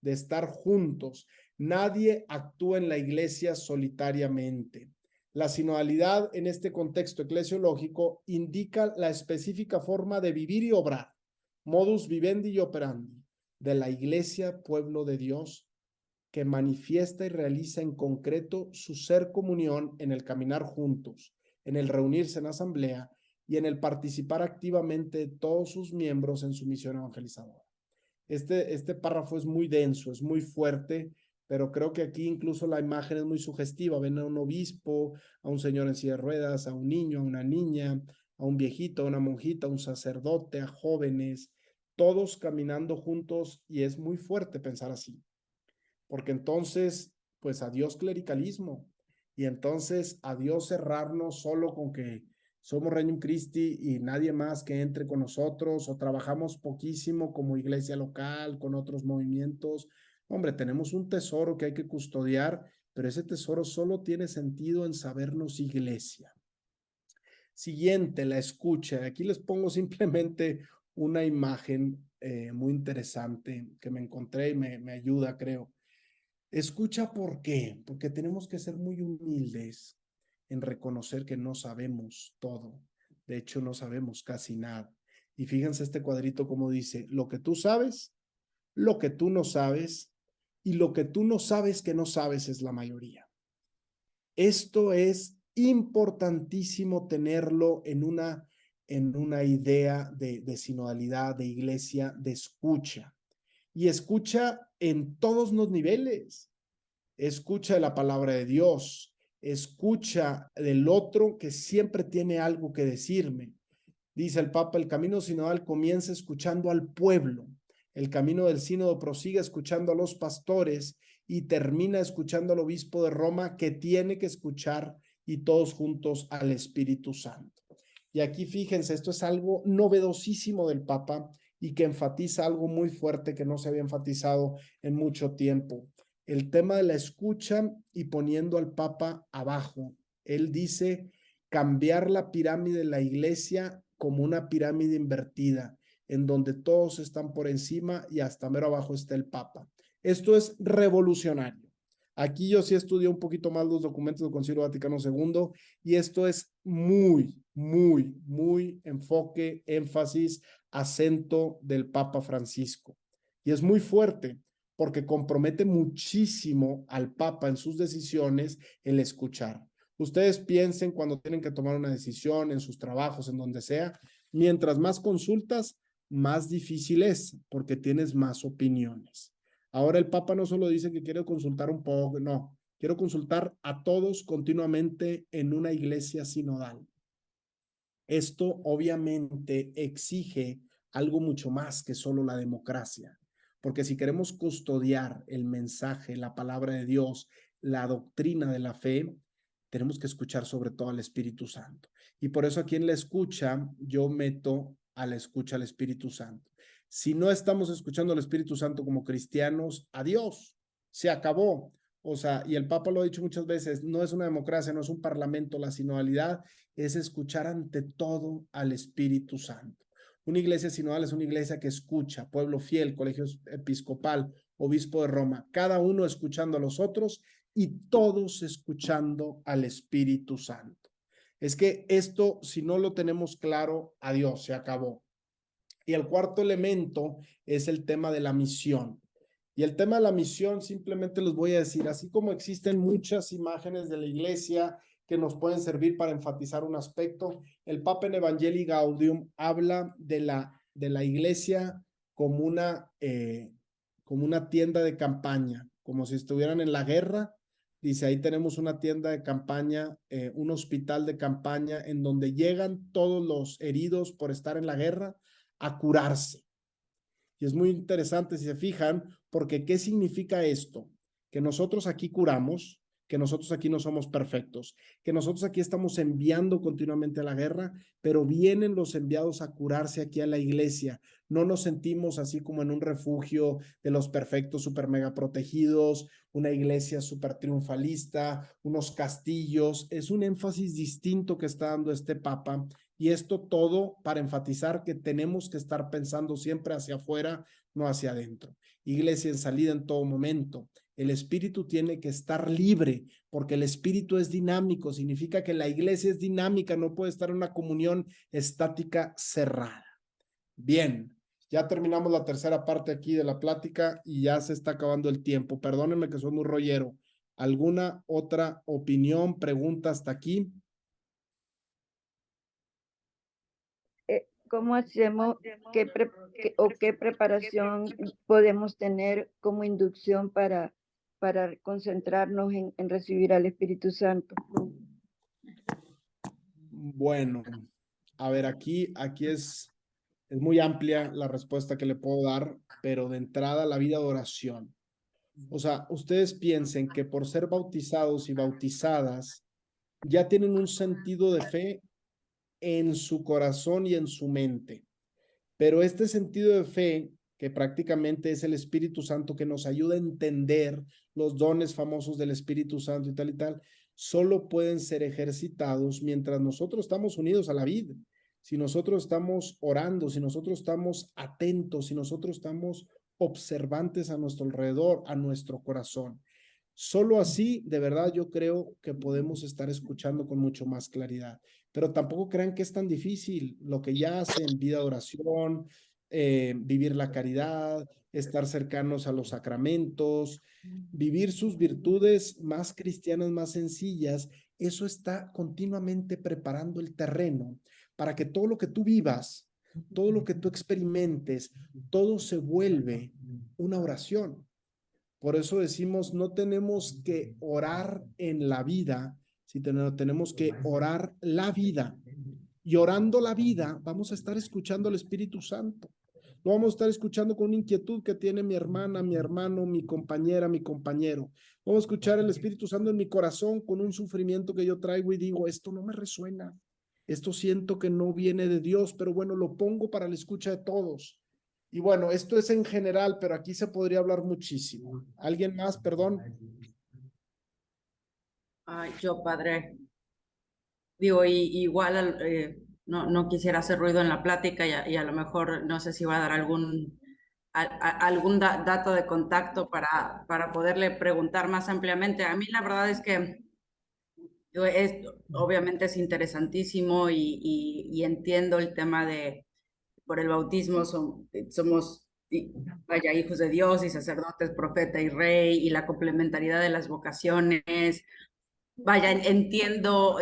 de estar juntos. Nadie actúa en la iglesia solitariamente. La sinodalidad en este contexto eclesiológico indica la específica forma de vivir y obrar, modus vivendi y operandi, de la iglesia, pueblo de Dios, que manifiesta y realiza en concreto su ser comunión en el caminar juntos, en el reunirse en asamblea y en el participar activamente de todos sus miembros en su misión evangelizadora. Este párrafo es muy denso, es muy fuerte, pero creo que aquí incluso la imagen es muy sugestiva. Ven a un obispo, a un señor en silla de ruedas, a un niño, a una niña, a un viejito, a una monjita, a un sacerdote, a jóvenes, todos caminando juntos y es muy fuerte pensar así, porque entonces, pues adiós clericalismo y entonces adiós cerrarnos solo con que somos Regnum Christi y nadie más que entre con nosotros o trabajamos poquísimo como iglesia local, con otros movimientos. Hombre, tenemos un tesoro que hay que custodiar, pero ese tesoro solo tiene sentido en sabernos iglesia. Siguiente, la escucha. Aquí les pongo simplemente una imagen muy interesante que me encontré y me ayuda, creo. Escucha, ¿por qué? Porque tenemos que ser muy humildes en reconocer que no sabemos todo. De hecho, no sabemos casi nada. Y fíjense este cuadrito como dice, lo que tú sabes, lo que tú no sabes y lo que tú no sabes que no sabes es la mayoría. Esto es importantísimo tenerlo en una idea de sinodalidad, de iglesia, de escucha. Y escucha en todos los niveles. Escucha la palabra de Dios, escucha del otro que siempre tiene algo que decirme. Dice el Papa, el camino sinodal comienza escuchando al pueblo, el camino del sínodo prosigue escuchando a los pastores y termina escuchando al obispo de Roma que tiene que escuchar y todos juntos al Espíritu Santo. Y aquí fíjense, esto es algo novedosísimo del Papa y que enfatiza algo muy fuerte que no se había enfatizado en mucho tiempo. El tema de la escucha y poniendo al Papa abajo. Él dice cambiar la pirámide de la iglesia como una pirámide invertida, en donde todos están por encima y hasta mero abajo está el Papa. Esto es revolucionario. Aquí yo sí estudié un poquito más los documentos del Concilio Vaticano II y esto es muy enfoque, énfasis, acento del Papa Francisco. Y es muy fuerte porque compromete muchísimo al Papa en sus decisiones el escuchar. Ustedes piensen cuando tienen que tomar una decisión en sus trabajos, en donde sea, mientras más consultas, más difícil es porque tienes más opiniones. Ahora el Papa no solo dice que quiere consultar un poco, no, quiero consultar a todos continuamente en una iglesia sinodal. Esto obviamente exige algo mucho más que solo la democracia, porque si queremos custodiar el mensaje, la palabra de Dios, la doctrina de la fe, tenemos que escuchar sobre todo al Espíritu Santo. Y por eso aquí en la escucha, yo meto a la escucha al Espíritu Santo. Si no estamos escuchando al Espíritu Santo como cristianos, adiós, se acabó. O sea, y el Papa lo ha dicho muchas veces, no es una democracia, no es un parlamento, la sinodalidad es escuchar ante todo al Espíritu Santo. Una iglesia sinodal es una iglesia que escucha, pueblo fiel, colegio episcopal, obispo de Roma, cada uno escuchando a los otros y todos escuchando al Espíritu Santo. Es que esto, si no lo tenemos claro, adiós, se acabó. Y el cuarto elemento es el tema de la misión. Y el tema de la misión, simplemente les voy a decir, así como existen muchas imágenes de la iglesia que nos pueden servir para enfatizar un aspecto, el Papa en Evangelii Gaudium habla de la iglesia como una tienda de campaña, como si estuvieran en la guerra. Dice, ahí tenemos una tienda de campaña, un hospital de campaña en donde llegan todos los heridos por estar en la guerra a curarse. Y es muy interesante si se fijan, porque ¿qué significa esto? Que nosotros aquí curamos, que nosotros aquí no somos perfectos, que nosotros aquí estamos enviando continuamente a la guerra, pero vienen los enviados a curarse aquí a la iglesia. No nos sentimos así como en un refugio de los perfectos, super mega protegidos, una iglesia super triunfalista, unos castillos. Es un énfasis distinto que está dando este Papa. Y esto todo para enfatizar que tenemos que estar pensando siempre hacia afuera, no hacia adentro. Iglesia en salida en todo momento. El espíritu tiene que estar libre porque el espíritu es dinámico. Significa que la iglesia es dinámica, no puede estar en una comunión estática cerrada. Bien, ya terminamos la tercera parte aquí de la plática y ya se está acabando el tiempo. Perdónenme que soy muy rollero. ¿Alguna otra opinión, pregunta hasta aquí? ¿Cómo hacemos, qué preparación podemos tener como inducción para concentrarnos en recibir al Espíritu Santo? Bueno, a ver, aquí es muy amplia la respuesta que le puedo dar, pero de entrada la vida de oración. O sea, ustedes piensen que por ser bautizados y bautizadas ya tienen un sentido de fe en su corazón y en su mente. Pero este sentido de fe, que prácticamente es el Espíritu Santo que nos ayuda a entender los dones famosos del Espíritu Santo y tal, solo pueden ser ejercitados mientras nosotros estamos unidos a la vida. Si nosotros estamos orando, si nosotros estamos atentos, si nosotros estamos observantes a nuestro alrededor, a nuestro corazón. Solo así, de verdad, yo creo que podemos estar escuchando con mucho más claridad. Pero tampoco crean que es tan difícil lo que ya hacen, vida de oración, vivir la caridad, estar cercanos a los sacramentos, vivir sus virtudes más cristianas, más sencillas. Eso está continuamente preparando el terreno para que todo lo que tú vivas, todo lo que tú experimentes, todo se vuelve una oración. Por eso decimos, no tenemos que orar en la vida, sino tenemos que orar la vida. Y orando la vida, vamos a estar escuchando al Espíritu Santo. Lo vamos a estar escuchando con una inquietud que tiene mi hermana, mi hermano, mi compañera, mi compañero. Vamos a escuchar el Espíritu Santo en mi corazón con un sufrimiento que yo traigo y digo, esto no me resuena. Esto siento que no viene de Dios, pero bueno, lo pongo para la escucha de todos. Y bueno, esto es en general, pero aquí se podría hablar muchísimo. ¿Alguien más? Perdón. Ay, yo, padre, digo, igual no quisiera hacer ruido en la plática y a lo mejor no sé si va a dar algún dato de contacto para poderle preguntar más ampliamente. A mí la verdad es que obviamente es interesantísimo y entiendo el tema por el bautismo somos vaya, hijos de Dios y sacerdotes, profeta y rey, y la complementariedad de las vocaciones. Vaya, entiendo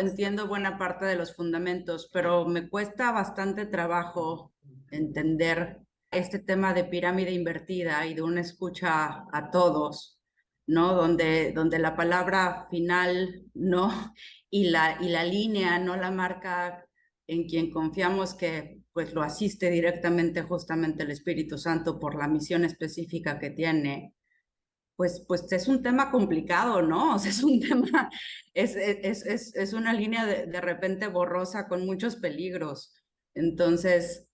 buena parte de los fundamentos, pero me cuesta bastante trabajo entender este tema de pirámide invertida y de una escucha a todos, ¿no? Donde la palabra final no y la línea no la marca en quien confiamos que pues lo asiste directamente justamente el Espíritu Santo por la misión específica que tiene. Pues es un tema complicado, ¿no? O sea, es un tema, es una línea de repente borrosa con muchos peligros. Entonces,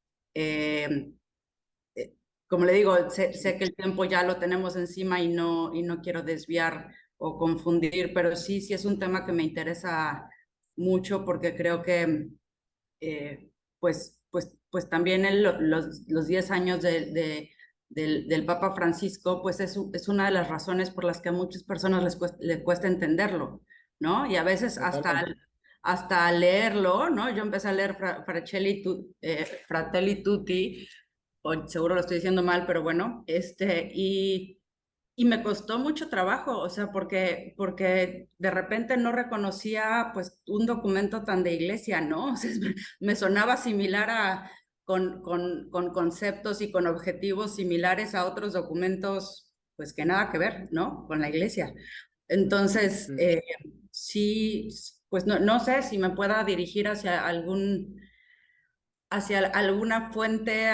como le digo, sé que el tiempo ya lo tenemos encima y no quiero desviar o confundir, pero sí es un tema que me interesa mucho porque creo que pues también los 10 años del Papa Francisco, pues es una de las razones por las que a muchas personas les cuesta entenderlo, ¿no? Y a veces Totalmente. hasta leerlo, ¿no? Yo empecé a leer Fratelli Tutti, o seguro lo estoy diciendo mal, pero bueno, y me costó mucho trabajo, o sea, porque de repente no reconocía pues un documento tan de iglesia, ¿no? O sea, me sonaba similar con conceptos y con objetivos similares a otros documentos, pues que nada que ver, ¿no? Con la iglesia. Entonces, Sí. sí, pues no sé si me pueda dirigir hacia alguna fuente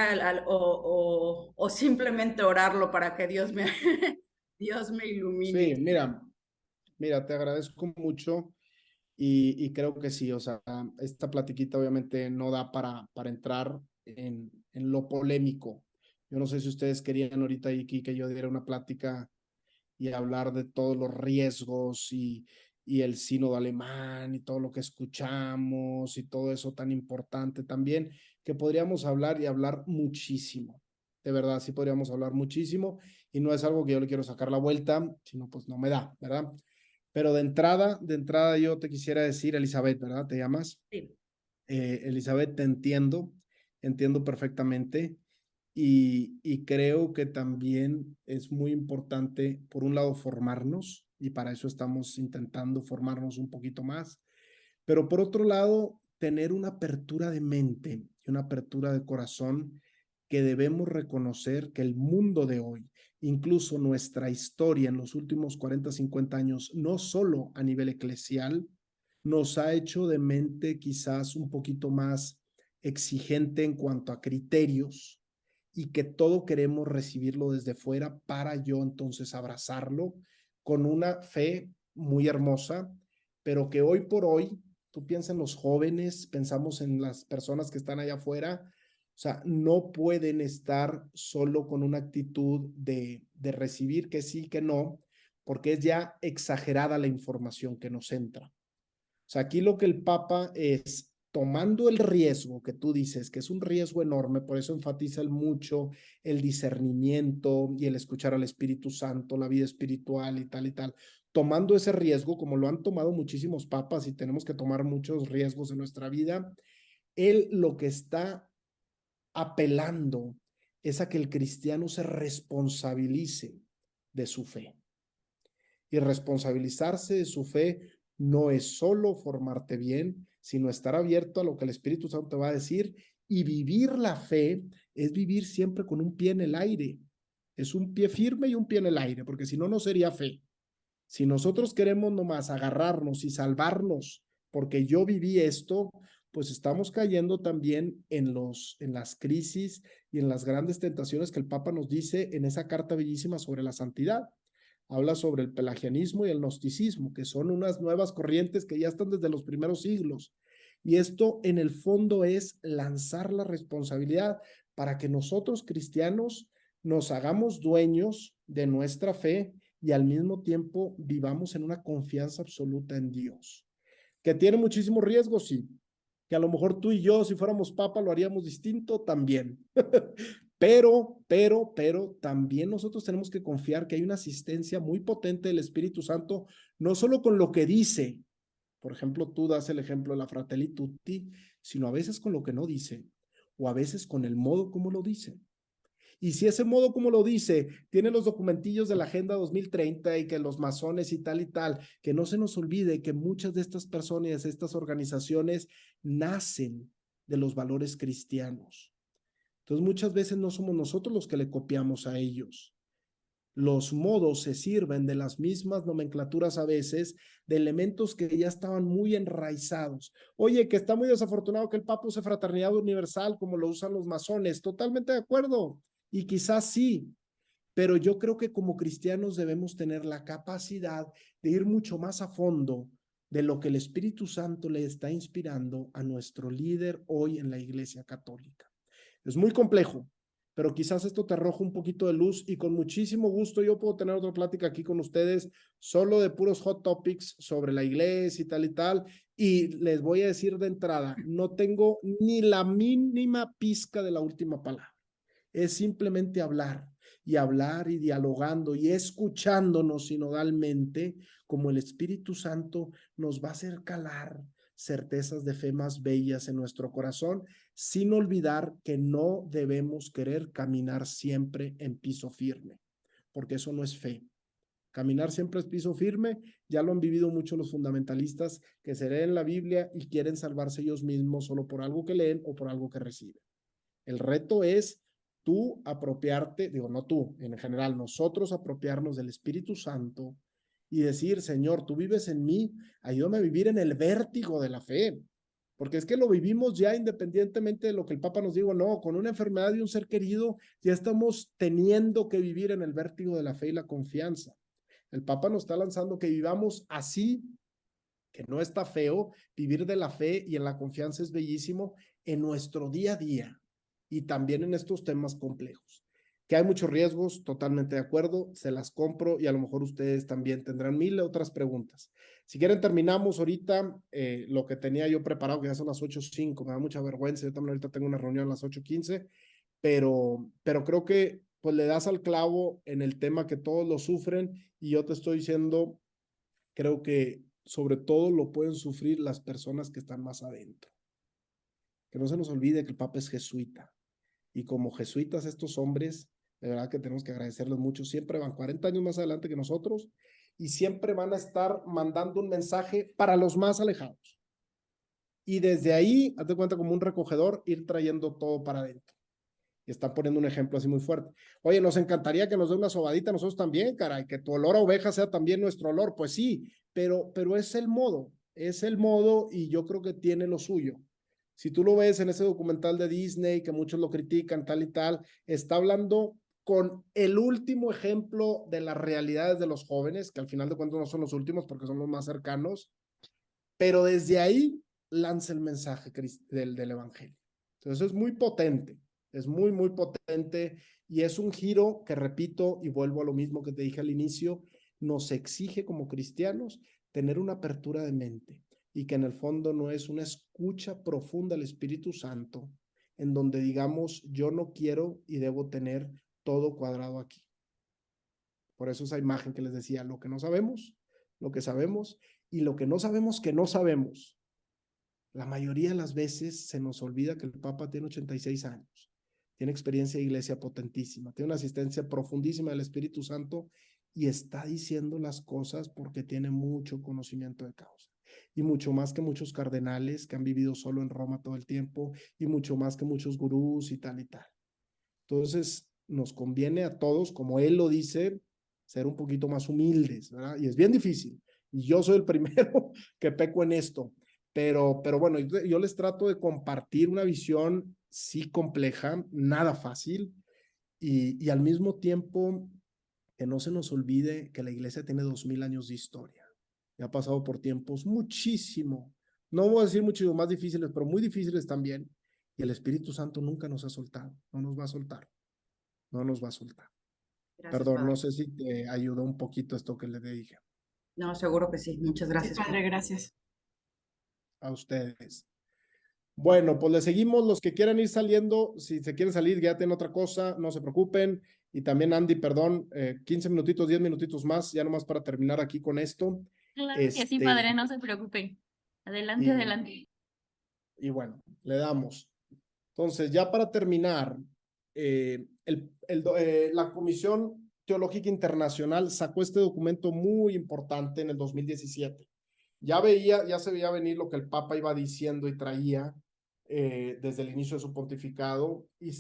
o simplemente orarlo para que Dios me, Dios me Sí, ilumine. mira, te agradezco mucho y creo que sí, o sea, esta platiquita obviamente no da para entrar en lo polémico. Yo no sé si ustedes querían ahorita aquí que yo diera una plática y hablar de todos los riesgos y el sínodo alemán y todo lo que escuchamos y todo eso tan importante también, que podríamos hablar y hablar muchísimo. De verdad, sí podríamos hablar muchísimo y no es algo que yo le quiero sacar la vuelta, sino pues no me da, ¿verdad? Pero de entrada yo te quisiera decir, Elizabeth, ¿verdad? ¿Te llamas? Sí. Elizabeth, te entiendo perfectamente y creo que también es muy importante, por un lado, formarnos y para eso estamos intentando formarnos un poquito más, pero por otro lado, tener una apertura de mente y una apertura de corazón que debemos reconocer que el mundo de hoy, incluso nuestra historia en los últimos 40, 50 años, no solo a nivel eclesial, nos ha hecho de mente quizás un poquito más exigente en cuanto a criterios y que todo queremos recibirlo desde fuera para yo entonces abrazarlo con una fe muy hermosa, pero que hoy por hoy, tú piensas en los jóvenes, pensamos en las personas que están allá afuera, o sea, no pueden estar solo con una actitud de recibir que sí, que no, porque es ya exagerada la información que nos entra. O sea, aquí lo que el Papa es tomando el riesgo que tú dices, que es un riesgo enorme, por eso enfatiza mucho el discernimiento y el escuchar al Espíritu Santo, la vida espiritual y tal, tomando ese riesgo, como lo han tomado muchísimos papas y tenemos que tomar muchos riesgos en nuestra vida, él lo que está apelando es a que el cristiano se responsabilice de su fe. Y responsabilizarse de su fe no es solo formarte bien, sino estar abierto a lo que el Espíritu Santo te va a decir. Y vivir la fe es vivir siempre con un pie en el aire. Es un pie firme y un pie en el aire, porque si no, no sería fe. Si nosotros queremos nomás agarrarnos y salvarnos porque yo viví esto, pues estamos cayendo también en las crisis y en las grandes tentaciones que el Papa nos dice en esa carta bellísima sobre la santidad. Habla sobre el pelagianismo y el gnosticismo, que son unas nuevas corrientes que ya están desde los primeros siglos. Y esto en el fondo es lanzar la responsabilidad para que nosotros cristianos nos hagamos dueños de nuestra fe y al mismo tiempo vivamos en una confianza absoluta en Dios. Que tiene muchísimos riesgos, sí. Que a lo mejor tú y yo, si fuéramos papa, lo haríamos distinto también. Pero también nosotros tenemos que confiar que hay una asistencia muy potente del Espíritu Santo, no solo con lo que dice, por ejemplo, tú das el ejemplo de la Fratelli Tutti, sino a veces con lo que no dice, o a veces con el modo como lo dice. Y si ese modo, como lo dice, tiene los documentillos de la Agenda 2030 y que los masones y tal, que no se nos olvide que muchas de estas personas, estas organizaciones, nacen de los valores cristianos. Entonces, muchas veces no somos nosotros los que le copiamos a ellos. Los modos se sirven de las mismas nomenclaturas a veces, de elementos que ya estaban muy enraizados. Oye, que está muy desafortunado que el Papa use fraternidad universal como lo usan los masones. Totalmente de acuerdo. Y quizás sí, pero yo creo que como cristianos debemos tener la capacidad de ir mucho más a fondo de lo que el Espíritu Santo le está inspirando a nuestro líder hoy en la Iglesia Católica. Es muy complejo, pero quizás esto te arroja un poquito de luz y con muchísimo gusto yo puedo tener otra plática aquí con ustedes solo de puros hot topics sobre la iglesia y tal, y les voy a decir de entrada, no tengo ni la mínima pizca de la última palabra. Es simplemente hablar y dialogando y escuchándonos sinodalmente como el Espíritu Santo nos va a hacer calar certezas de fe más bellas en nuestro corazón, sin olvidar que no debemos querer caminar siempre en piso firme, porque eso no es fe. Caminar siempre es piso firme, ya lo han vivido mucho los fundamentalistas que se leen la Biblia y quieren salvarse ellos mismos solo por algo que leen o por algo que reciben. El reto es tú apropiarte, digo, no tú, en general, nosotros apropiarnos del Espíritu Santo y decir, Señor, tú vives en mí, ayúdame a vivir en el vértigo de la fe. Porque es que lo vivimos ya independientemente de lo que el Papa nos diga, no, con una enfermedad de un ser querido, ya estamos teniendo que vivir en el vértigo de la fe y la confianza. El Papa nos está lanzando que vivamos así, que no está feo, vivir de la fe y en la confianza es bellísimo en nuestro día a día y también en estos temas complejos. Que hay muchos riesgos, totalmente de acuerdo, se las compro y a lo mejor ustedes también tendrán mil otras preguntas. Si quieren terminamos ahorita lo que tenía yo preparado, que ya son las 8:05, me da mucha vergüenza, yo también ahorita tengo una reunión a las 8:15, pero creo que pues le das al clavo en el tema que todos lo sufren y yo te estoy diciendo, creo que sobre todo lo pueden sufrir las personas que están más adentro. Que no se nos olvide que el Papa es jesuita y como jesuitas estos hombres, de verdad que tenemos que agradecerles mucho, siempre van 40 años más adelante que nosotros y siempre van a estar mandando un mensaje para los más alejados. Y desde ahí, hazte cuenta como un recogedor, ir trayendo todo para adentro. Y están poniendo un ejemplo así muy fuerte. Oye, nos encantaría que nos dé una sobadita a nosotros también, caray, que tu olor a oveja sea también nuestro olor. Pues sí, pero es el modo y yo creo que tiene lo suyo. Si tú lo ves en ese documental de Disney, que muchos lo critican, tal y tal, está hablando con el último ejemplo de las realidades de los jóvenes, que al final de cuentas no son los últimos porque son los más cercanos, pero desde ahí lanza el mensaje del Evangelio. Entonces es muy potente, es muy, muy potente y es un giro que repito y vuelvo a lo mismo que te dije al inicio, nos exige como cristianos tener una apertura de mente y que en el fondo no es una escucha profunda al Espíritu Santo en donde digamos yo no quiero y debo tener todo cuadrado aquí. Por eso esa imagen que les decía, lo que no sabemos, lo que sabemos y lo que no sabemos que no sabemos. La mayoría de las veces se nos olvida que el Papa tiene 86 años, tiene experiencia de iglesia potentísima, tiene una asistencia profundísima del Espíritu Santo y está diciendo las cosas porque tiene mucho conocimiento de causa. Y mucho más que muchos cardenales que han vivido solo en Roma todo el tiempo y mucho más que muchos gurús y tal y tal. Entonces, nos conviene a todos, como él lo dice, ser un poquito más humildes, ¿verdad? Y es bien difícil. Y yo soy el primero que peco en esto. Pero bueno, yo les trato de compartir una visión sí compleja, nada fácil, y al mismo tiempo que no se nos olvide que la iglesia tiene 2000 años de historia. Y ha pasado por tiempos muchísimo, no voy a decir muchísimo más difíciles, pero muy difíciles también. Y el Espíritu Santo nunca nos ha soltado, no nos va a soltar, no nos va a soltar. Gracias, Perdón, Padre. no sé si te ayudó un poquito esto que le dije. No, seguro que sí. Muchas Sí, gracias. padre, gracias. A ustedes. Bueno, pues le seguimos. Los que quieran ir saliendo, si se quieren salir, ya tienen otra cosa, no se preocupen. Y también Andy, perdón, 15 minutitos, 10 minutitos más, ya nomás para terminar aquí con esto. Claro que sí, padre, no se preocupe. Adelante, adelante. Y bueno, le damos. Entonces, ya para terminar, la Comisión Teológica Internacional sacó este documento muy importante en el 2017. Ya se veía venir lo que el Papa iba diciendo y traía desde el inicio de su pontificado y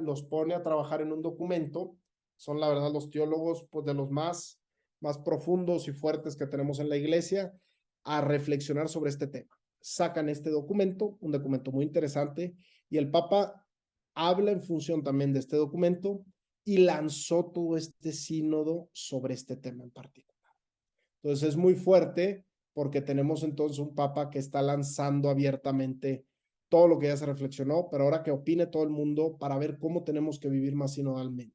los pone a trabajar en un documento. Son la verdad los teólogos pues, de los más profundos y fuertes que tenemos en la iglesia a reflexionar sobre este tema. Sacan este documento, un documento muy interesante, y el Papa habla en función también de este documento y lanzó todo este sínodo sobre este tema en particular. Entonces es muy fuerte porque tenemos entonces un Papa que está lanzando abiertamente todo lo que ya se reflexionó, pero ahora que opine todo el mundo para ver cómo tenemos que vivir más sinodalmente.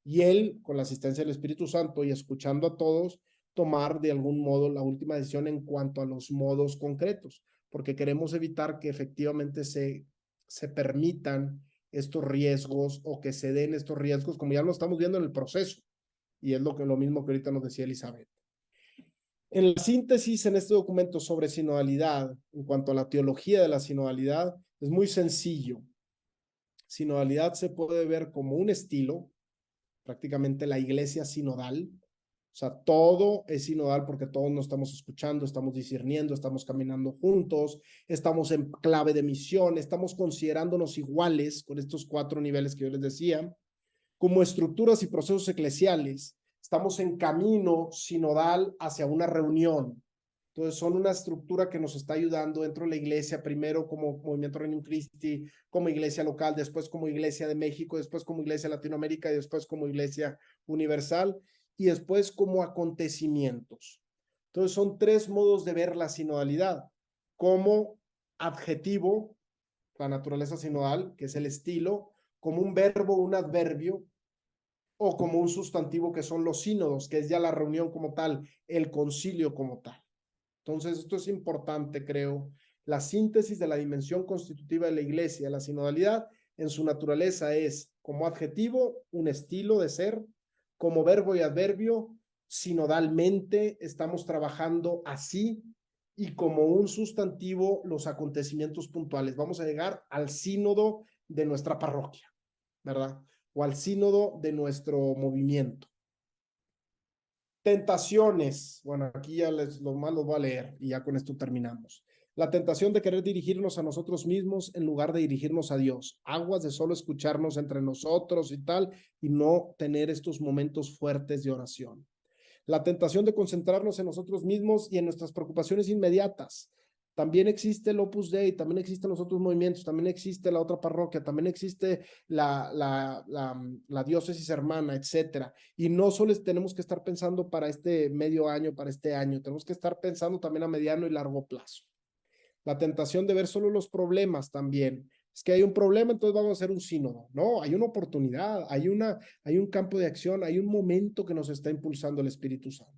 Y él, con la asistencia del Espíritu Santo y escuchando a todos, tomar de algún modo la última decisión en cuanto a los modos concretos, porque queremos evitar que efectivamente se permitan estos riesgos o que se den estos riesgos, como ya lo estamos viendo en el proceso. Y es lo mismo que ahorita nos decía Elizabeth. En la síntesis en este documento sobre sinodalidad, en cuanto a la teología de la sinodalidad, es muy sencillo. Sinodalidad se puede ver como un estilo, prácticamente la iglesia sinodal. O sea, todo es sinodal porque todos nos estamos escuchando, estamos discerniendo, estamos caminando juntos, estamos en clave de misión, estamos considerándonos iguales con estos 4 niveles que yo les decía. Como estructuras y procesos eclesiales, estamos en camino sinodal hacia una reunión. Entonces son una estructura que nos está ayudando dentro de la iglesia, primero como Movimiento Regnum Christi, como iglesia local, después como iglesia de México, después como iglesia de Latinoamérica y después como iglesia universal y después como acontecimientos. Entonces son 3 modos de ver la sinodalidad. Como adjetivo, la naturaleza sinodal, que es el estilo, como un verbo, un adverbio, o como un sustantivo que son los sínodos, que es ya la reunión como tal, el concilio como tal. Entonces, esto es importante, creo. La síntesis de la dimensión constitutiva de la iglesia, la sinodalidad, en su naturaleza es como adjetivo, un estilo de ser, como verbo y adverbio, sinodalmente estamos trabajando así, y como un sustantivo, los acontecimientos puntuales. Vamos a llegar al sínodo de nuestra parroquia, ¿verdad? O al sínodo de nuestro movimiento. Tentaciones. Bueno, aquí ya los más los voy a leer y ya con esto terminamos. La tentación de querer dirigirnos a nosotros mismos en lugar de dirigirnos a Dios. Aguas de solo escucharnos entre nosotros y tal, y no tener estos momentos fuertes de oración. La tentación de concentrarnos en nosotros mismos y en nuestras preocupaciones inmediatas. También existe el Opus Dei, también existen los otros movimientos, también existe la otra parroquia, también existe la diócesis hermana, etcétera. Y no solo tenemos que estar pensando para este medio año, para este año, tenemos que estar pensando también a mediano y largo plazo. La tentación de ver solo los problemas también. Es que hay un problema, entonces vamos a hacer un sínodo. No, hay una oportunidad, hay un campo de acción, hay un momento que nos está impulsando el Espíritu Santo.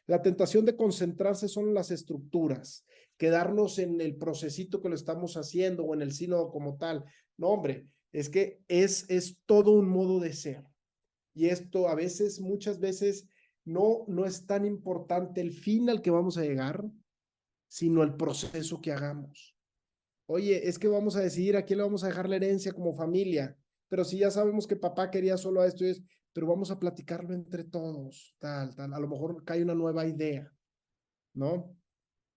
La tentación de concentrarse solo en las estructuras, quedarnos en el procesito que lo estamos haciendo o en el sínodo como tal. No, hombre, es que es todo un modo de ser. Y esto a veces, muchas veces, no es tan importante el fin al que vamos a llegar, sino el proceso que hagamos. Oye, es que vamos a decidir a quién le vamos a dejar la herencia como familia, pero si ya sabemos que papá quería solo a esto, pero vamos a platicarlo entre todos, tal, a lo mejor cae una nueva idea, ¿no?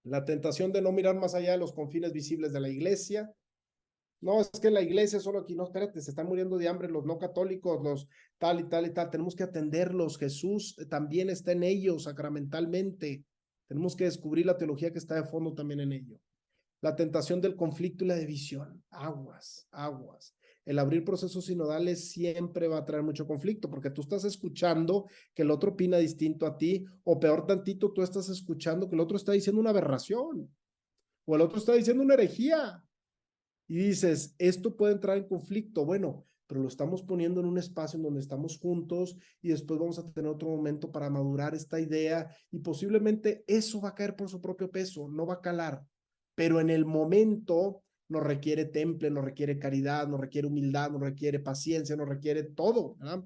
La tentación de no mirar más allá de los confines visibles de la iglesia. No, es que la iglesia solo aquí, no, espérate, se están muriendo de hambre los no católicos, los tal y tal y tal, tenemos que atenderlos, Jesús también está en ellos sacramentalmente, tenemos que descubrir la teología que está de fondo también en ello. La tentación del conflicto y la división, aguas, aguas. El abrir procesos sinodales siempre va a traer mucho conflicto, porque tú estás escuchando que el otro opina distinto a ti, o peor tantito, tú estás escuchando que el otro está diciendo una aberración, o el otro está diciendo una herejía, y dices, esto puede entrar en conflicto, bueno, pero lo estamos poniendo en un espacio en donde estamos juntos y después vamos a tener otro momento para madurar esta idea y posiblemente eso va a caer por su propio peso, no va a calar, pero en el momento nos requiere temple, nos requiere caridad, nos requiere humildad, nos requiere paciencia, nos requiere todo, ¿verdad?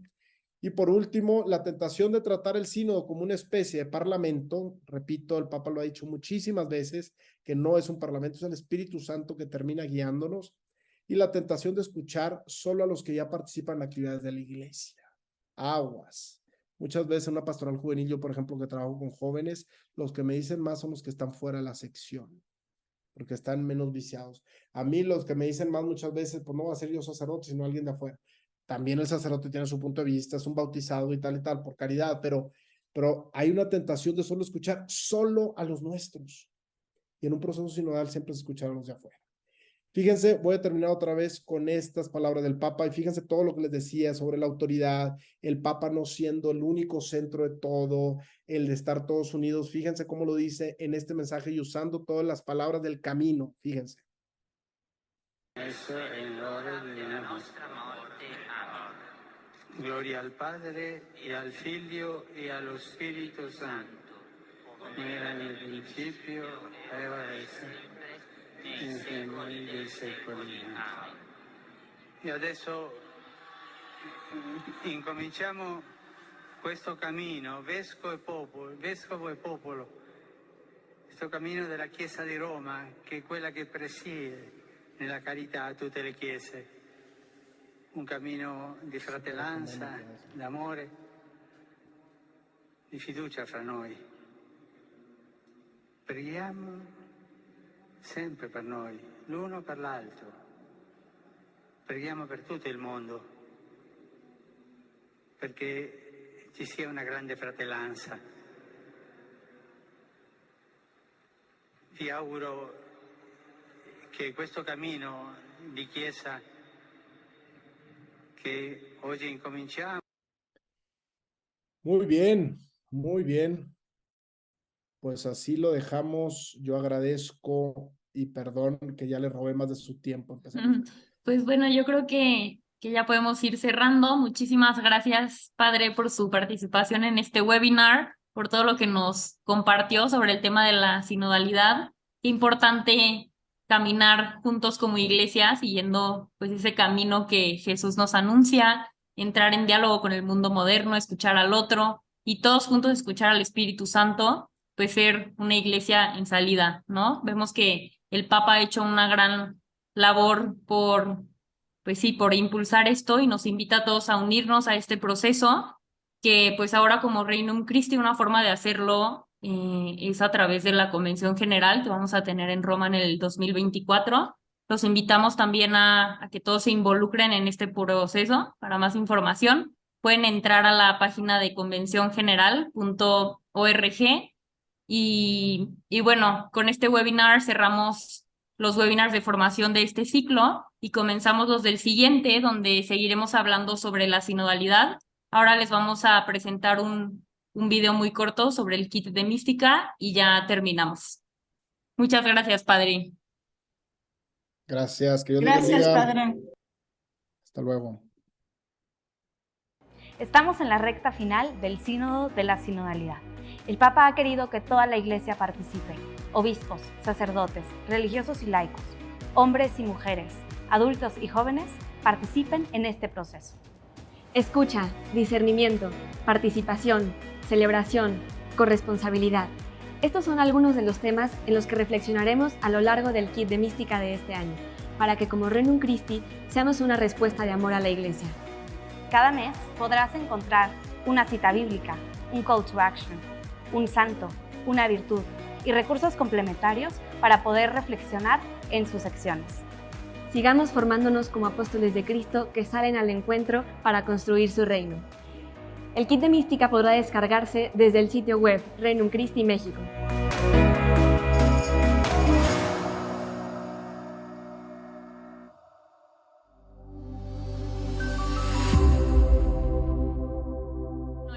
Y por último, la tentación de tratar el sínodo como una especie de parlamento. Repito, el Papa lo ha dicho muchísimas veces, que no es un parlamento, es el Espíritu Santo que termina guiándonos. Y la tentación de escuchar solo a los que ya participan en actividades de la iglesia. Aguas. Muchas veces en una pastoral juvenil, yo por ejemplo que trabajo con jóvenes, los que me dicen más son los que están fuera de la sección, porque están menos viciados. A mí los que me dicen más muchas veces, pues no va a ser yo sacerdote, sino alguien de afuera. También el sacerdote tiene su punto de vista, es un bautizado y tal, por caridad, pero hay una tentación de solo escuchar solo a los nuestros. Y en un proceso sinodal siempre se escuchar a los de afuera. Fíjense, voy a terminar otra vez con estas palabras del Papa y fíjense todo lo que les decía sobre la autoridad, el Papa no siendo el único centro de todo, el de estar todos unidos. Fíjense cómo lo dice en este mensaje y usando todas las palabras del camino, fíjense. adesso e nell'ora della nostra morte. Amen. Gloria al Padre, e al Figlio, e allo Spirito Santo, come era nel principio, e ora e sempre, nei secoli dei secoli. Amen. E adesso incominciamo questo cammino, vescovo e popolo, questo cammino della Chiesa di Roma, che è quella che presiede nella carità a tutte le chiese, un cammino di fratellanza, d'amore, di fiducia fra noi. Preghiamo sempre per noi, l'uno per l'altro. Preghiamo per tutto il mondo, perché ci sia una grande fratellanza. Vi auguro che questo cammino di Chiesa que hoy incominciamo. Muy bien, muy bien. Pues así lo dejamos. Yo agradezco y perdón que ya le robé más de su tiempo. Empezamos. Pues bueno, yo creo que ya podemos ir cerrando. Muchísimas gracias, padre, por su participación en este webinar, por todo lo que nos compartió sobre el tema de la sinodalidad. Qué importante caminar juntos como iglesia, siguiendo pues ese camino que Jesús nos anuncia, entrar en diálogo con el mundo moderno, escuchar al otro y todos juntos escuchar al Espíritu Santo, pues ser una iglesia en salida, ¿no? Vemos que el Papa ha hecho una gran labor pues sí, por impulsar esto y nos invita a todos a unirnos a este proceso, que pues ahora como Regnum Christi una forma de hacerlo es a través de la Convención General que vamos a tener en Roma en el 2024. Los invitamos también a que todos se involucren en este proceso. Para más información, pueden entrar a la página de convenciongeneral.org y bueno, con este webinar cerramos los webinars de formación de este ciclo y comenzamos los del siguiente, donde seguiremos hablando sobre la sinodalidad. Ahora les vamos a presentar un video muy corto sobre el kit de mística y ya terminamos. Muchas gracias, padre. Gracias, que Dios le Gracias, bendiga. padre. Hasta luego. Estamos en la recta final del Sínodo de la Sinodalidad. El Papa ha querido que toda la Iglesia participe: obispos, sacerdotes, religiosos y laicos, hombres y mujeres, adultos y jóvenes participen en este proceso. Escucha, discernimiento, participación, celebración, corresponsabilidad. Estos son algunos de los temas en los que reflexionaremos a lo largo del kit de mística de este año, para que como Regnum Christi seamos una respuesta de amor a la Iglesia. Cada mes podrás encontrar una cita bíblica, un call to action, un santo, una virtud y recursos complementarios para poder reflexionar en sus secciones. Sigamos formándonos como apóstoles de Cristo que salen al encuentro para construir su reino. El kit de mística podrá descargarse desde el sitio web Regnum Christi México.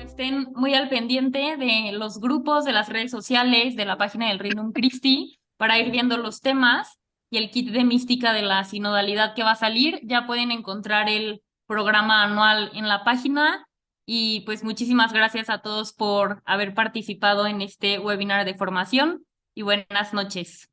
Estén muy al pendiente de los grupos, de las redes sociales, de la página del Regnum Christi para ir viendo los temas y el kit de mística de la sinodalidad que va a salir. Ya pueden encontrar el programa anual en la página y pues muchísimas gracias a todos por haber participado en este webinar de formación y buenas noches.